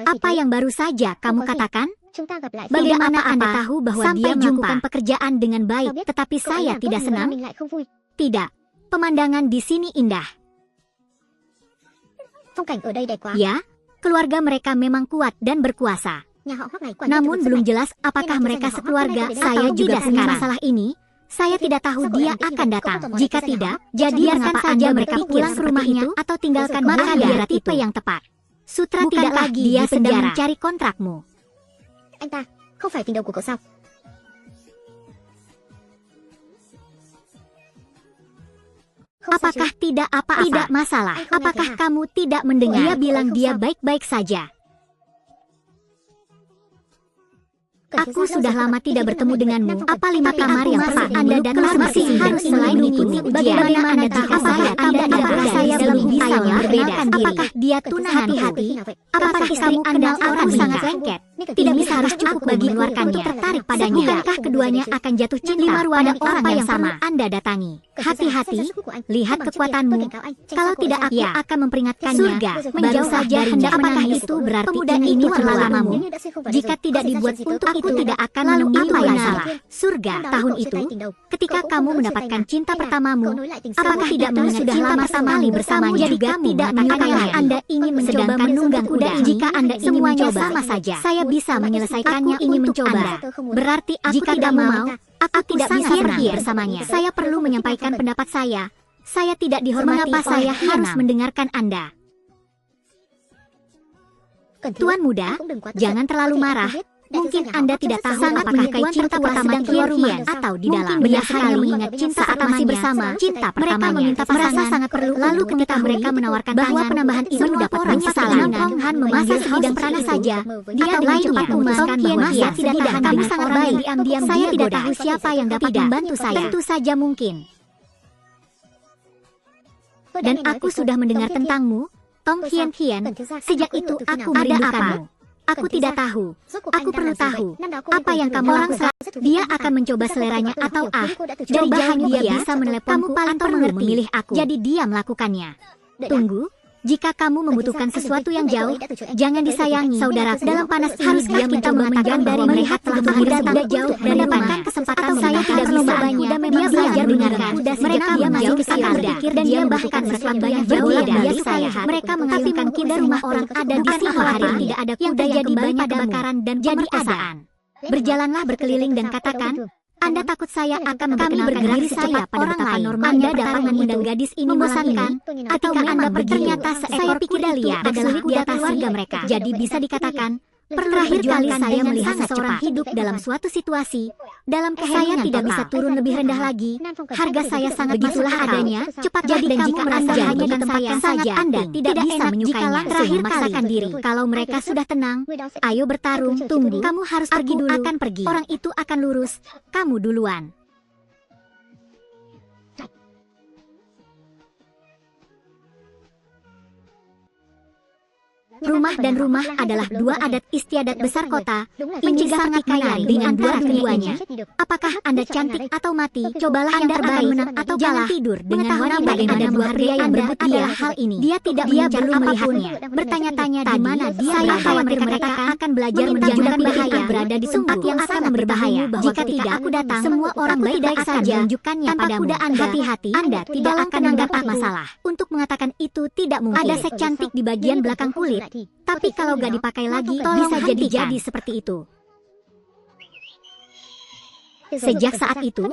Apa yang baru saja kamu katakan? Bagaimana Anda tahu bahwa dia melakukan pekerjaan dengan baik, tetapi saya tidak senang? Tidak. Pemandangan di sini indah. Ya, keluarga mereka memang kuat dan berkuasa. Namun belum jelas apakah mereka sekeluarga. Saya juga punya masalah ini. Saya tidak tahu dia akan datang. Jika tidak, jadi biarkan saja mereka pulang ke rumahnya atau tinggalkan maka dia tipe yang tepat. Sutra tidak lagi dia sedang mencari kontrakmu. Apakah tidak apa-apa? Tidak masalah. Apakah kamu tidak mendengar? Dia bilang dia baik-baik saja. Aku sudah lama tidak bertemu denganmu. Apa 5 kamar yang pernah Anda datang masih harus selain mengikuti ujian? Bagaimana jika saya tidak ada saya belum bisa berbeda? Apakah dia tunangan? Hati-hati. Apakah istri Anda orang sangat lengket? Tidak bisa harus cukup bagi mengeluarkannya. Tertarik padanya. Bukankah keduanya akan jatuh cinta pada orang yang sama Anda datangi? Hati-hati. Lihat kekuatanmu. Kalau tidak aku akan memperingatkannya. Surga menjauh saja hendak menangis. Itu berarti pemuda ini telah lamamu. Jika tidak dibuat untuk aku tidak akan menemui apa yang salah. Surga tahun itu, ketika kamu mendapatkan cinta pertamamu, apakah tidak sudah lama sekali bersamanya? Jadi tidak menyukainya. Anda ingin mencoba menunggang kuda. Jika Anda ingin mencoba, sama saja. Saya bisa menyelesaikannya untuk Anda. Berarti jika tidak mau, aku tidak bisa pergi bersamanya. Saya perlu menyampaikan pendapat saya. Saya tidak dihormati. Mengapa saya harus mendengarkan Anda? Tuan muda, jangan terlalu marah. Mungkin Anda tidak tahu apakah cinta pertama Kian atau di dalam. Benar sekali mengingat cinta saat masih bersama. Cinta pertamanya meminta merasa sangat perlu. Lalu ketika mereka menawarkan bahwa penambahan itu dapat penyesalan. Nam Han memanggil sebidang peranan saja. Dia dengan cepat memutuskan bahwa dia tidak tahan dengan sangat baik. Diam-diam saya tidak tahu siapa yang dapat membantu saya. Tentu saja mungkin. Dan aku sudah mendengar tentangmu, Tong Kian. Sejak itu aku merindukanmu. Aku tidak tahu. Aku perlu tahu. Apa yang kamu lakukan? Dia akan mencoba seleranya atau dari jauh dia bisa meneleponku atau memilih aku. Jadi dia melakukannya. Tunggu. Jika kamu membutuhkan sesuatu yang jauh, jangan disayangi, saudara. Dalam panas haruskah kita mengatakan dari melihat kebutuhan dan tidak jauh dari mendapatkan kesempatan atau saya tidak bisa banyak. Dia belajar dengarkan. Mereka dia masih kecil berpikir dan dia bahkan sesuatu banyak berbeda dari saya. Mereka mengatakan kuda rumah orang ada di sini hari tidak ada kuda yang kembali pada kebakaran dan pemerkosaan. Berjalanlah berkeliling dan katakan, Anda takut saya akan memperkenalkan diri saya pada betapa normal Anda dapat mengundang gadis ini membosankan, atau Anda ternyata seekor kuda liar adalah kuda keluarga mereka. Jadi bisa dikatakan, terakhir kali saya melihat seseorang hidup dalam suatu situasi, dalam saya tidak bisa turun lebih rendah lagi, harga saya sangat begitulah adanya, cepat jadi dan jika Anda hanya dengan saya saja, Anda tidak bisa menyukainya, terakhir memaksakan diri. Kalau mereka sudah tenang, ayo bertarung, tunggu, kamu harus pergi dulu, akan pergi, orang itu akan lurus, kamu duluan. Rumah dan rumah adalah dua adat istiadat besar kota. Ini sangat menarik dengan dua-duanya. Apakah Anda cantik atau mati? Cobalah Anda akan menang atau jangan tidur dengan wanita bagaimana dua pria yang berebut dia hal ini. Dia tidak belum melihatnya. Bertanya-tanya di mana dia. Saya khawatir mereka akan belajar menunjukkan bahaya berada di tempat yang sangat berbahaya. Jika tidak aku datang, semua orang baik-baik saja menunjukkannya padamu. Hati-hati, Anda tidak akan mendapat masalah. Untuk mengatakan itu tidak mungkin. Ada sek cantik di bagian belakang kulit. Tapi kalau gak dipakai lagi, bisa jadi seperti itu. Sejak saat itu,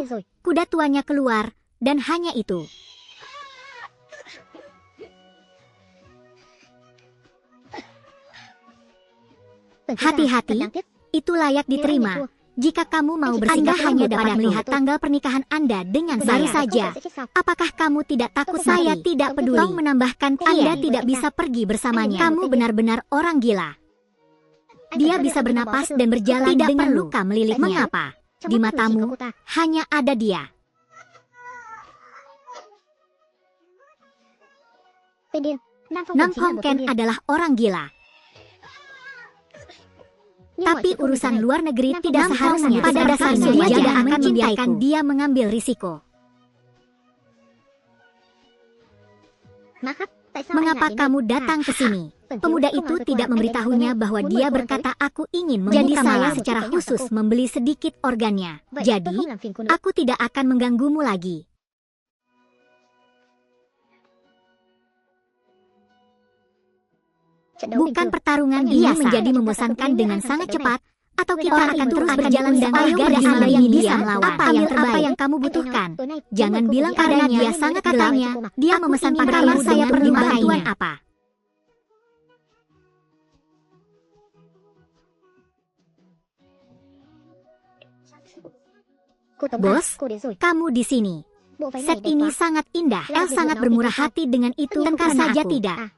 kuda tuanya keluar, dan hanya itu. Hati-hati, itu layak diterima. Jika kamu mau bersinggah hanya dapat melihat tanggal pernikahan Anda dengan saya saja. Apakah kamu tidak takut saya tidak peduli? Tong menambahkan Anda tidak bisa pergi bersamanya. Kamu benar-benar orang gila. Dia bisa bernapas dan berjalan dengan luka melilitnya. Mengapa? Di matamu hanya ada dia. Nam Hong Ken adalah orang gila. Tapi urusan luar negeri tidak seharusnya pada dasarnya dia tidak akan membiarkan dia mengambil risiko. Mengapa kamu datang ke sini? Pemuda itu tidak memberitahunya bahwa dia berkata aku ingin membuka malam. Jadi saya secara khusus membeli sedikit organnya. Jadi, aku tidak akan mengganggumu lagi. Bukan pertarungan ini menjadi membosankan dengan sangat cepat, atau kita akan terus berjalan dengan gadis Anda yang bisa melawan. Apa yang kamu butuhkan? Jangan bilang karena dia sangat gelapnya. Dia memesan pakaian saya perlu bantuan apa? Bos, kamu di sini. Set ini sangat indah. El sangat bermurah hati dengan itu. Tengkar saja tidak.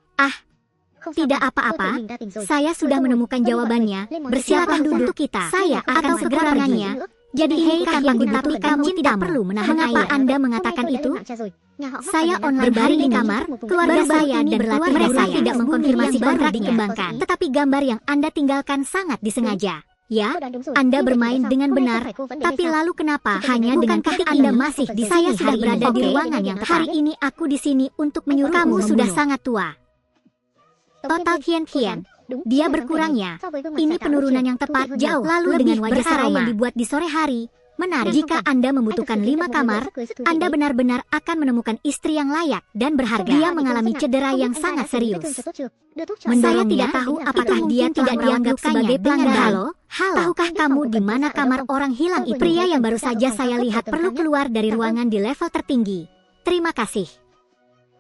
Tidak apa-apa, saya sudah menemukan jawabannya. Bersiaplah untuk kita. Saya akan segera perginya. Jadi hei kambing, tapi kamu tidak perlu menahan air. Mengapa Anda mengatakan itu? Saya online berbaring di kamar, keluarga saya dan berlatih. Mereka tidak mengkonfirmasi kontrak dikembangkan. Tetapi gambar yang Anda tinggalkan sangat disengaja. Ya, Anda bermain dengan benar. Tapi lalu kenapa hanya dengan ketik Anda masih di saya sudah berada di ruangan yang tepat. Hari ini aku di sini untuk menyuruh kamu sudah sangat tua. Total kian-kian, dia berkurangnya. Ini penurunan yang tepat jauh. Lalu dengan wajah saya yang dibuat di sore hari, menarik. Jika Anda membutuhkan 5 kamar, Anda benar-benar akan menemukan istri yang layak dan berharga. Dia mengalami cedera yang sangat serius. Saya tidak tahu apakah dia tidak dianggap sebagai pelanggan. Halo, tahukah kamu di mana kamar orang hilang itu? Pria yang baru saja saya lihat perlu keluar dari ruangan di level tertinggi. Terima kasih.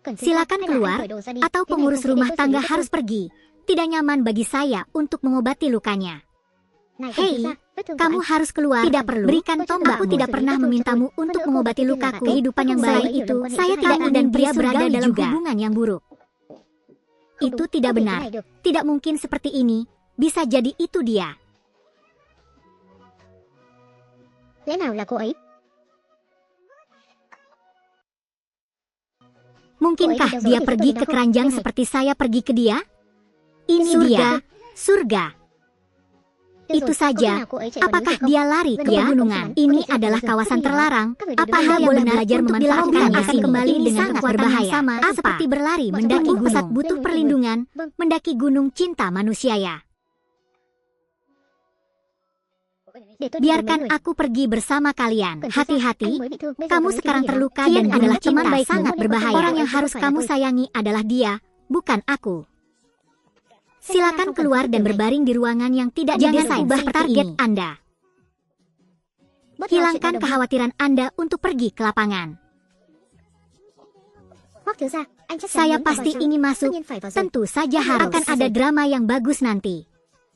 Silakan keluar, atau pengurus rumah tangga harus pergi. Tidak nyaman bagi saya untuk mengobati lukanya. Hei, kamu harus keluar. Tidak perlu. Berikan tombak. Aku tidak pernah memintamu untuk mengobati lukaku. Kehidupan yang baik itu, saya tidak ingin dia berada dalam hubungan yang buruk. Itu tidak benar. Tidak mungkin seperti ini. Bisa jadi itu dia. Mungkinkah dia pergi ke keranjang seperti saya pergi ke dia? Ini dia, surga. Itu saja. Apakah dia lari ke pegunungan? Ini adalah kawasan terlarang. Apa Anda boleh belajar memanfaatkannya akan kembali dengan kekuatan yang sama seperti berlari mendaki pusat butuh perlindungan, mendaki gunung cinta manusia ya. Biarkan aku pergi bersama kalian. Hati-hati, kamu sekarang terluka dan adalah teman baik sangat berbahaya. Orang yang harus kamu sayangi adalah dia, bukan aku. Silakan keluar dan berbaring di ruangan yang tidak didesain seperti target Anda. Hilangkan kekhawatiran Anda untuk pergi ke lapangan. Saya pasti ingin masuk. Tentu saja harus. Akan ada drama yang bagus nanti.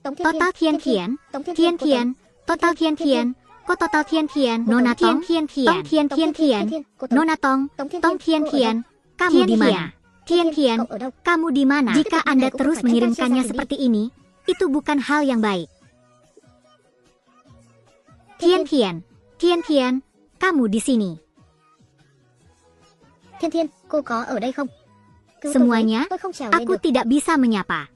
Total Kian Kian, Kian Kian, Total Kian Kian, Total Kian Kian, Nona Tong Kian Kian, Kian Kian Kian, Nona Tong, Tong Kian Kian, kamu di mana? Kian Kian, kamu di mana? Jika Anda terus mengirimkannya seperti ini, itu bukan hal yang baik. Kian Kian, Kian Kian, kamu di sini. Semuanya, aku tidak bisa menyapa.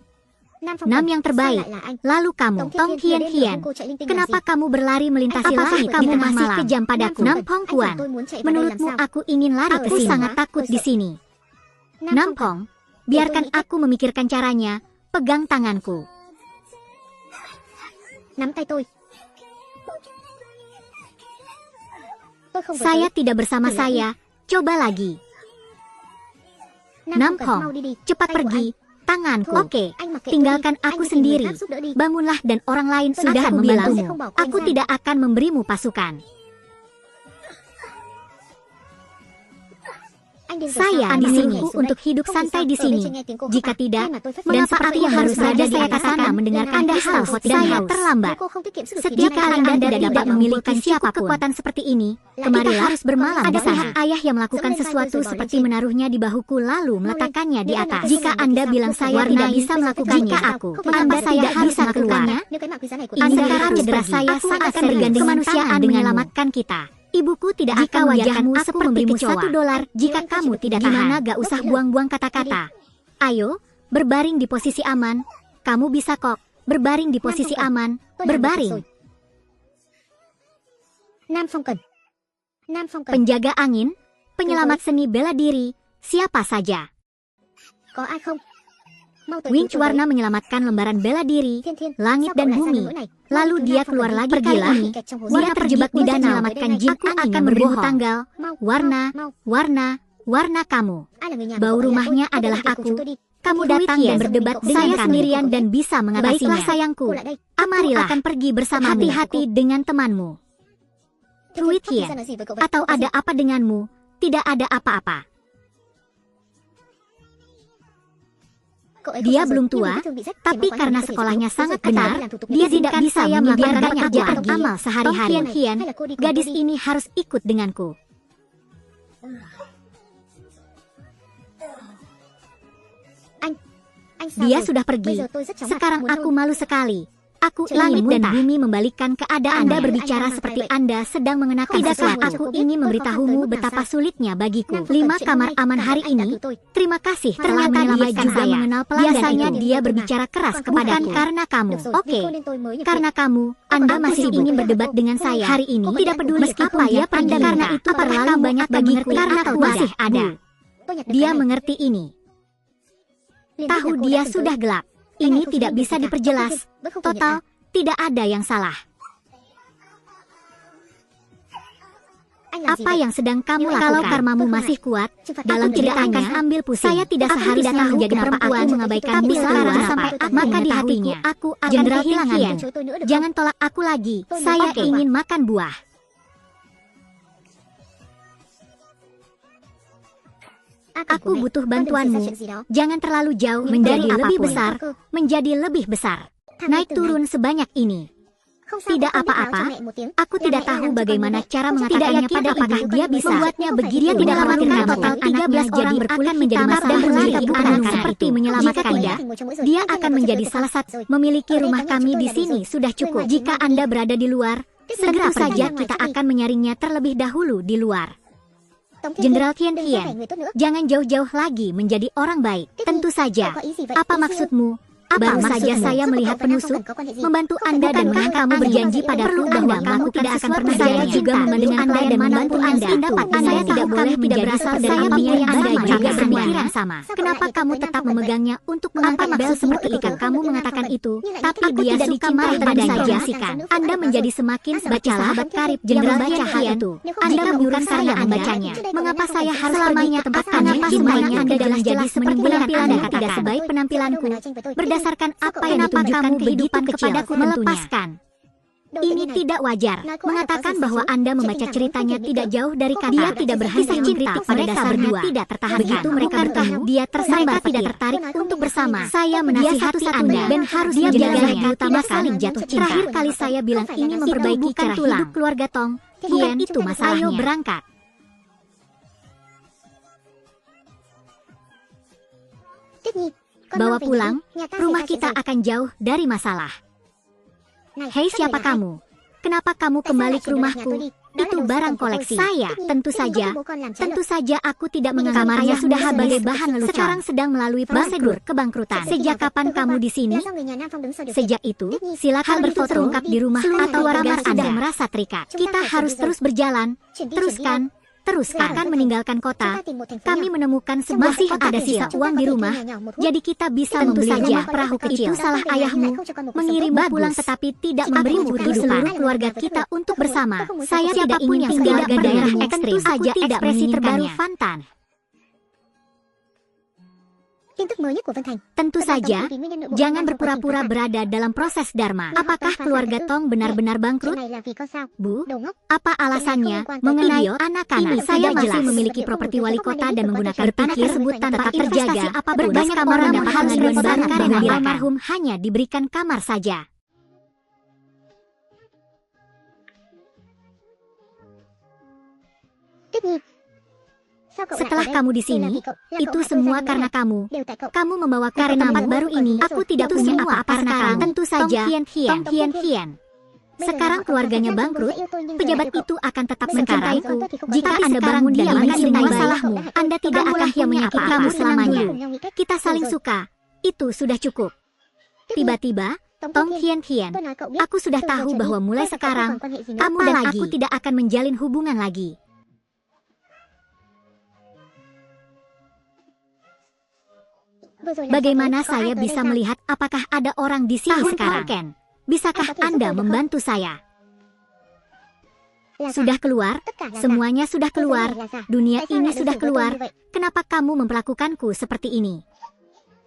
Nam yang terbaik, lalu kamu, Tong Kian Kian. Kenapa kamu berlari melintasi langit? Kamu masih kejam padaku. Nam Pong Kuan, menurutmu aku ingin lari ke sini? Aku sangat takut di sini. Nam Pong, biarkan aku memikirkan caranya. Pegang tanganku. Saya tidak bersama saya. Coba lagi. Nam Pong, cepat pergi. Tanganku. Oke, tinggalkan aku sendiri. Bangunlah dan orang lain sudah membantumu. Aku tidak akan memberimu pasukan. Saya di sini untuk hidup santai di sini. Jika tidak, dan seperti yang harus berada di atas sana mendengarkan Anda haus dan saya terlambat. Jika Anda tidak memiliki siapapun kekuatan seperti ini, kemarilah harus bermalam di sana. Ayah yang melakukan sesuatu seperti menaruhnya di bahuku lalu meletakkannya di atas. Jika Anda bilang saya tidak bisa melakukannya, Anda tidak bisa keluarnya. Ini sekarang cedera saya sangat bergandeng kemanusiaan menyelamatkan kita. Ibuku tidak akan wajahmu seperti $1 jika kamu tidak tahan. Gimana gak usah buang-buang kata-kata. Ayo, berbaring di posisi aman. Kamu bisa kok. Berbaring di posisi aman. Berbaring. Penjaga angin, penyelamat seni bela diri, siapa saja. Winch warna menyelamatkan lembaran bela diri, langit dan bumi. Lalu dia keluar lagi kali ini. Dia terjebak di danau. Menyelamatkan jin angin akan berbohong. Tanggal, warna kamu. Bau rumahnya adalah aku. Kamu datang dan berdebat dengan saya sendirian dan bisa mengatasinya. Baiklah sayangku, amarilah akan pergi bersamamu. Hati-hati dengan temanmu. Truit Hien, atau ada apa denganmu? Tidak ada apa-apa. Dia belum tua, tapi karena sekolahnya sangat benar, dia tidak bisa menyediakan pekerjaan amal sehari-hari. Hien, gadis ini harus ikut denganku. Dia sudah pergi. Sekarang aku malu sekali. Aku langit dan bumi membalikkan keadaan. Anda berbicara seperti Anda sedang mengenakan sesuatu. Aku ingin memberitahumu betapa sulitnya bagiku. 5 kamar aman hari ini. Terima kasih. Ternyata dia juga mengenal pelanggan. Biasanya dia berbicara keras kepadaku. Bukan karena kamu. Oke. Karena kamu, Anda masih ingin berdebat dengan saya hari ini. Tidak peduli meskipun dia Anda karena itu terlalu banyak bagiku. Karena aku masih ada. Dia mengerti ini. Tahu dia sudah gelap. Ini tidak bisa diperjelas. Total, tidak ada yang salah. Apa yang sedang kamu lakukan? Kalau karmamu masih kuat, dalam tidak akan ambil pusing. Saya tidak seharusnya menjadi perempuan mengabaikan tapi sekarang sampai maka di hatiku aku akan kehilangan. Jangan tolak aku lagi. Saya ingin makan buah. Aku butuh bantuanmu. Jangan terlalu jauh menjadi lebih besar, menjadi lebih besar. Naik turun sebanyak ini. Tidak apa-apa. Aku tidak tahu bagaimana cara mengatakannya pada apakah dia bisa membuatnya begitu. Dia tidak khawatirkan total 13 orang berkulit menjadi masalah dan anak seperti menyelamatkan dia akan menjadi salah satu. Memiliki rumah kami di sini sudah cukup. Jika Anda berada di luar, segera saja kita akan menyaringnya terlebih dahulu di luar. Jenderal Kian Kian, jangan jauh-jauh lagi menjadi orang baik. Tentu saja. Apa maksudmu? Baru saja saya melihat penusuk membantu Anda dan kamu berjanji padaku bahwa kamu tidak akan pernah. Saya juga membantu Anda dan membantu Anda. Saya tidak boleh tidak berasal dari dunia yang Anda juga berpikiran sama. Kenapa kamu tetap memegangnya untuk mengambil bel seperti ikan? Kamu mengatakan itu, tapi dia dicintai padanya. Anda menjadi semakin sahabat karib Jenderal Cahaya itu. Anda menyuruh saya membacanya. Mengapa saya harus selamanya tempat Anda cintainya Anda dalam jadi seperti penampilan Anda tidak sebaik penampilanku. Berdasarkan apa yang ditunjukkan kehidupan kepadaku melepaskan. Ini tidak wajar. Mengatakan bahwa Anda membaca ceritanya tidak jauh dari kata. Dia tidak berhasil mengkritik mereka berdua. Tidak tertahan. Begitu mereka bertemu, dia tersambar tidak tertarik untuk bersama. Saya menasihati Anda dan harus menjaganya. Utama saling jatuh cinta. Terakhir kali saya bilang ini memperbaiki cara hidup keluarga Tong Hien. Itu masalahnya. Ayo berangkat. Bawa pulang, rumah kita akan jauh dari masalah. Hei, siapa kamu? Kenapa kamu kembali ke rumahku? Itu barang koleksi saya. Tentu saja aku tidak menganggap kamarnya sudah sebagai bahan lelucon. Sekarang sedang melalui prosedur kebangkrutan. Sejak kapan kamu di sini? Sejak itu, silakan berfoto lengkap di rumah atau warga sudah merasa terikat. Kita harus terus berjalan. Terus akan meninggalkan kota. Kami menemukan masih ada sisa uang di rumah, jadi kita bisa membeli rumah perahu kecil. Itu salah ayahmu, mengirimmu pulang tetapi tidak memberimu kehidupan seluruh keluarga kita untuk bersama. Saya tidak ingin tinggal di daerah ekstrim. Tentu saja ekspresi terbaru Fantan. Tentu saja, jangan berpura-pura berada dalam proses Dharma. Apakah keluarga Tong benar-benar bangkrut? Bu, apa alasannya? Mengenai anak-anak, saya masih memiliki properti wali kota dan menggunakan tanah tersebut tanpa terjaga. Berbanyak orang dapat pengaduan baru dengan almarhum hanya diberikan kamar saja. Setelah kamu di sini, itu semua karena kamu. Kamu membawa ke tempat baru ini. Aku tidak punya apa-apa sekarang. Tentu saja, Tong Hien. Sekarang keluarganya bangkrut, pejabat itu akan tetap mencintaiku. Jika Anda bangun dan mencintai masalahmu, Anda tidak akan yang menyakiti kamu selamanya. Kita saling suka. Itu sudah cukup. Tiba-tiba, Tong Hien, aku sudah tahu bahwa mulai sekarang, kamu dan aku tidak akan menjalin hubungan lagi. Bagaimana saya bisa melihat apakah ada orang di sini sekarang? Bisakah Anda membantu saya? Sudah keluar? Semuanya sudah keluar. Dunia ini sudah keluar. Kenapa kamu memperlakukanku seperti ini?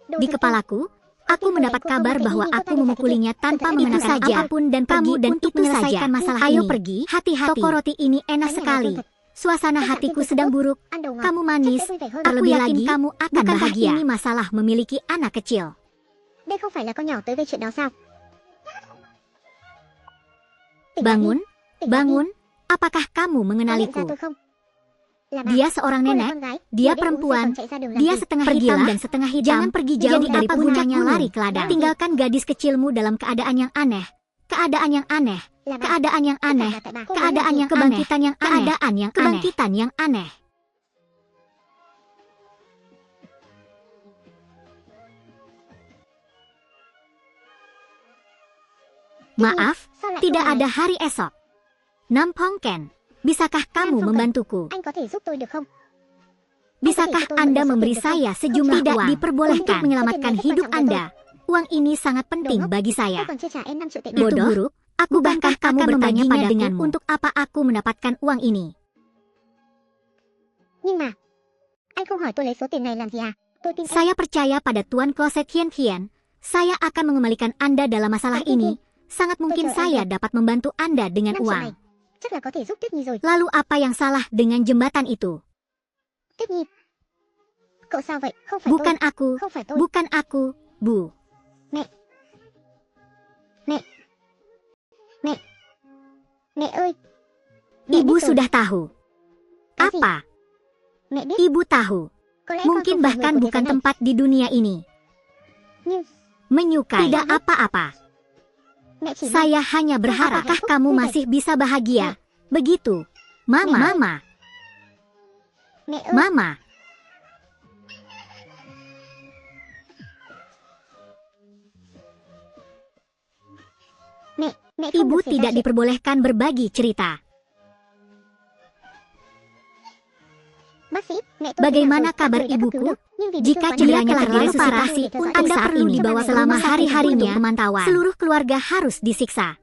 Di kepalaku, aku mendapat kabar bahwa aku memukulinya tanpa mengenakan apapun dan pergi dan itu menyelesaikan masalah ini. Ayo pergi, hati-hati. Toko roti ini enak sekali. Suasana hatiku sedang buruk. Kamu manis. Terlebih lagi, kamu akan bahagia. Ini masalah memiliki anak kecil. Bangun. Apakah kamu mengenaliku? Dia seorang nenek. Dia perempuan. Dia setengah hitam dan setengah hitam. Jangan pergi jauh dari puncaknya lari ke ladang. Tinggalkan gadis kecilmu dalam keadaan yang aneh. Kebangkitan yang aneh. Maaf, tidak ada hari esok. Nampong Ken, bisakah kamu membantuku? Bisakah Anda memberi saya sejumlah uang? Tidak diperbolehkan untuk menyelamatkan hidup Anda. Uang ini sangat penting bagi saya. Bodoh buruk. Aku bahkan kamu bertanya padaku untuk apa aku mendapatkan uang ini. Saya percaya pada Tuan Kloset Hien. Saya akan mengembalikan Anda dalam masalah ini. Sangat mungkin saya dapat membantu Anda dengan uang. Lalu apa yang salah dengan jembatan itu? Bukan aku, Bu. Ibu sudah tahu. Apa? Ibu tahu. Mungkin bahkan bukan tempat di dunia ini. Menyukai. Tidak apa-apa. Saya hanya berharap kamu masih bisa bahagia. Begitu. Mama. Ibu tidak diperbolehkan berbagi cerita. Bagaimana kabar ibuku? Jika cederanya terlalu parah, Anda perlu dibawa selama hari-harinya pemantauan. Seluruh keluarga harus disiksa.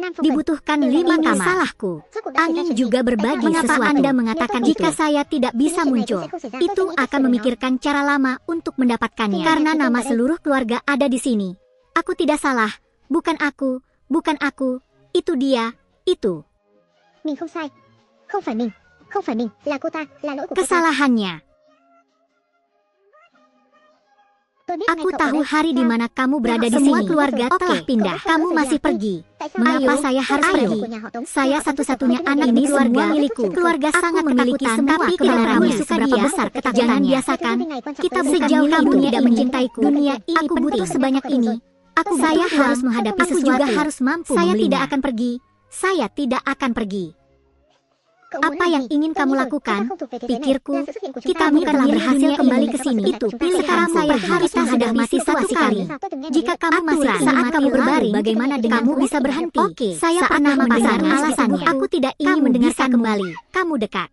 Dibutuhkan 5 kamar. Salahku. Angin juga berbagi Mengapa sesuatu. Anda mengatakan jika saya tidak bisa muncul? Itu akan memikirkan cara lama untuk mendapatkannya. Karena nama seluruh keluarga ada di sini. Aku tidak salah. Bukan aku. Bukan aku. Itu dia. Itu. Kesalahannya. Aku tahu hari di mana kamu berada di sini. Semua keluarga telah pindah. Kamu masih pergi. Mengapa saya harus pergi? Saya satu-satunya anak di keluarga milikku. Keluarga sangat memiliki semua kebenarannya. Seberapa besar ketakutannya. Jangan biasakan. Kita sejauh kamu tidak mencintaiku. Dunia ini aku butuh sebanyak ini. Saya harus menghadapi sesuatu. Juga harus mampu. Saya tidak akan pergi. Saya tidak akan pergi. Apa yang ingin kamu lakukan? Pikirku, kita bukanlah berhasil kembali ke sini. Itu pilihan saya harus menghadapi situasi kali. Jika kamu masih saat kamu berbaring, bagaimana dengan kamu bisa berhenti? Oke, saya pernah mendengar alasannya. Aku tidak ingin mendengarkan kembali. Kamu dekat.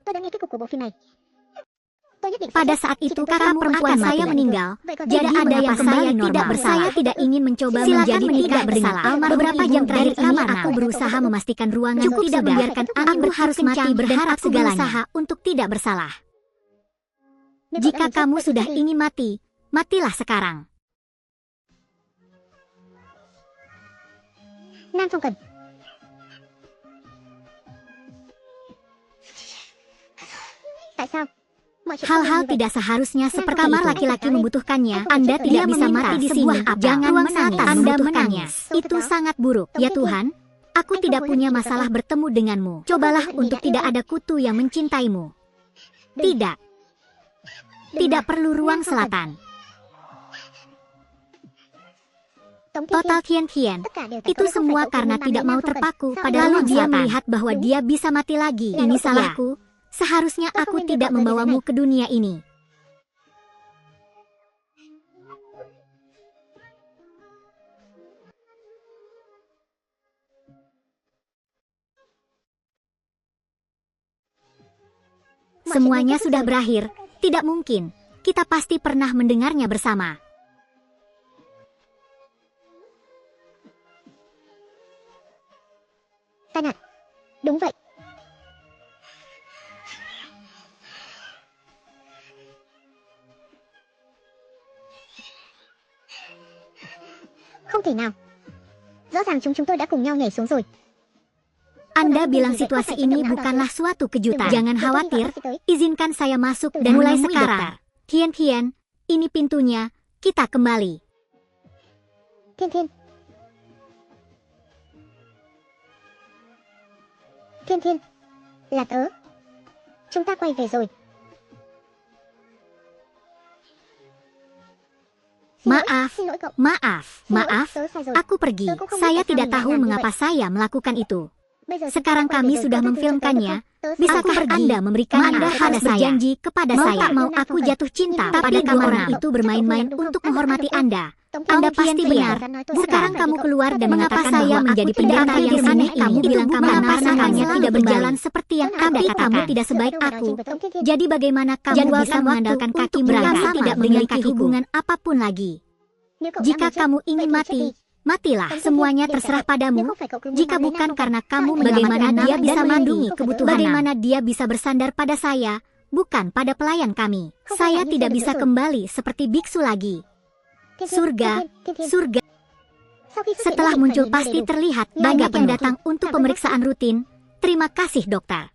Pada saat itu kakak perempuan saya meninggal. Jadi ada yang kembali tidak bersalah. Saya tidak ingin mencoba menjadi tidak bersalah. Beberapa jam terakhir ini aku berusaha memastikan ruangan cukup tidak membiarkan angin harus mati berharap segalanya berusaha untuk tidak bersalah. Jika kamu sudah ingin mati, matilah sekarang. Hal-hal tidak seharusnya seperti kamar laki-laki membutuhkannya. Anda tidak bisa mati di sini. Jangan menangis. Anda menangis. Itu sangat buruk. Ya Tuhan, aku tidak punya masalah bertemu denganmu. Cobalah untuk tidak ada kutu yang mencintaimu. Tidak. Tidak perlu ruang selatan. Total Tian. Itu semua karena tidak mau terpaku pada lalu dia melihat bahwa dia bisa mati lagi. Ini salahku. Seharusnya aku tidak membawamu ke dunia ini. Semuanya sudah berakhir. Tidak mungkin. Kita pasti pernah mendengarnya bersama. Đúng vậy. Không thể nào. Rõ ràng chúng tôi đã cùng nhau nhảy xuống rồi. Anda bilang situasi ini bukanlah suatu kejutan. Jangan khawatir, izinkan saya masuk dan mulai sekarang. Tian, ini pintunya, kita kembali. Thiên. Lạc ớ. Chúng ta quay về rồi. Maaf, aku pergi. Saya tidak tahu mengapa saya melakukan itu. Sekarang kami sudah memfilmkannya. Bisakah Anda memberikan Anda harus berjanji kepada saya? Mau aku jatuh cinta pada kamu orang itu bermain-main untuk menghormati Anda. Anda pasti benar. Sekarang kamu keluar dan mengatakan saya menjadi pendeta yang aneh. Kamu bilang kamu pasangannya tidak berjalan seperti yang Anda katakan. Kamu tidak sebaik aku. Jadi bagaimana kamu bisa mengandalkan kaki beragam tidak memiliki hubungan apapun lagi? Jika kamu ingin mati, matilah. Semuanya terserah padamu. Jika bukan karena kamu, bagaimana dia bisa melindungi kebutuhan? Bagaimana dia bisa bersandar pada saya, bukan pada pelayan kami? Saya tidak bisa kembali seperti biksu lagi. Surga. Setelah muncul pasti terlihat banyak yang datang untuk pemeriksaan rutin. Terima kasih dokter.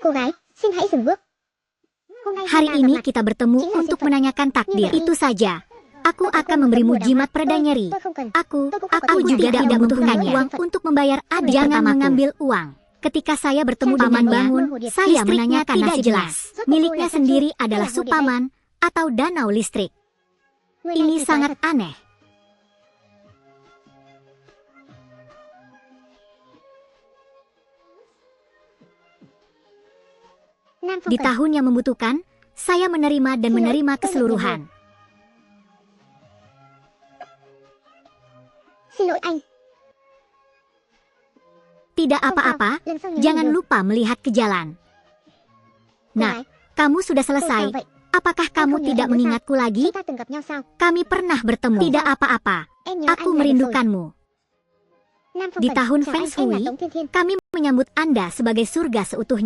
Cô gái, xin hãy dừng bước. Hari ini kita bertemu untuk menanyakan takdir. Itu saja. Aku akan memberimu jimat pereda nyeri. Aku juga tidak membutuhkan uang untuk membayar adik. Jangan mengambil uang. Ketika saya bertemu Paman bangun, saya menanyakan tidak jelas. Miliknya sendiri adalah Supaman atau danau listrik. Ini sangat aneh. Di tahun yang membutuhkan, saya menerima dan menerima keseluruhan. Xin lỗi anh. Tidak apa-apa, jangan lupa melihat ke jalan. Nah, kamu sudah selesai. Apakah kamu tidak mengingatku lagi? Kami pernah bertemu. Tidak apa-apa, aku merindukanmu. Di tahun Feng Shui, kami menyambut Anda sebagai surga seutuhnya.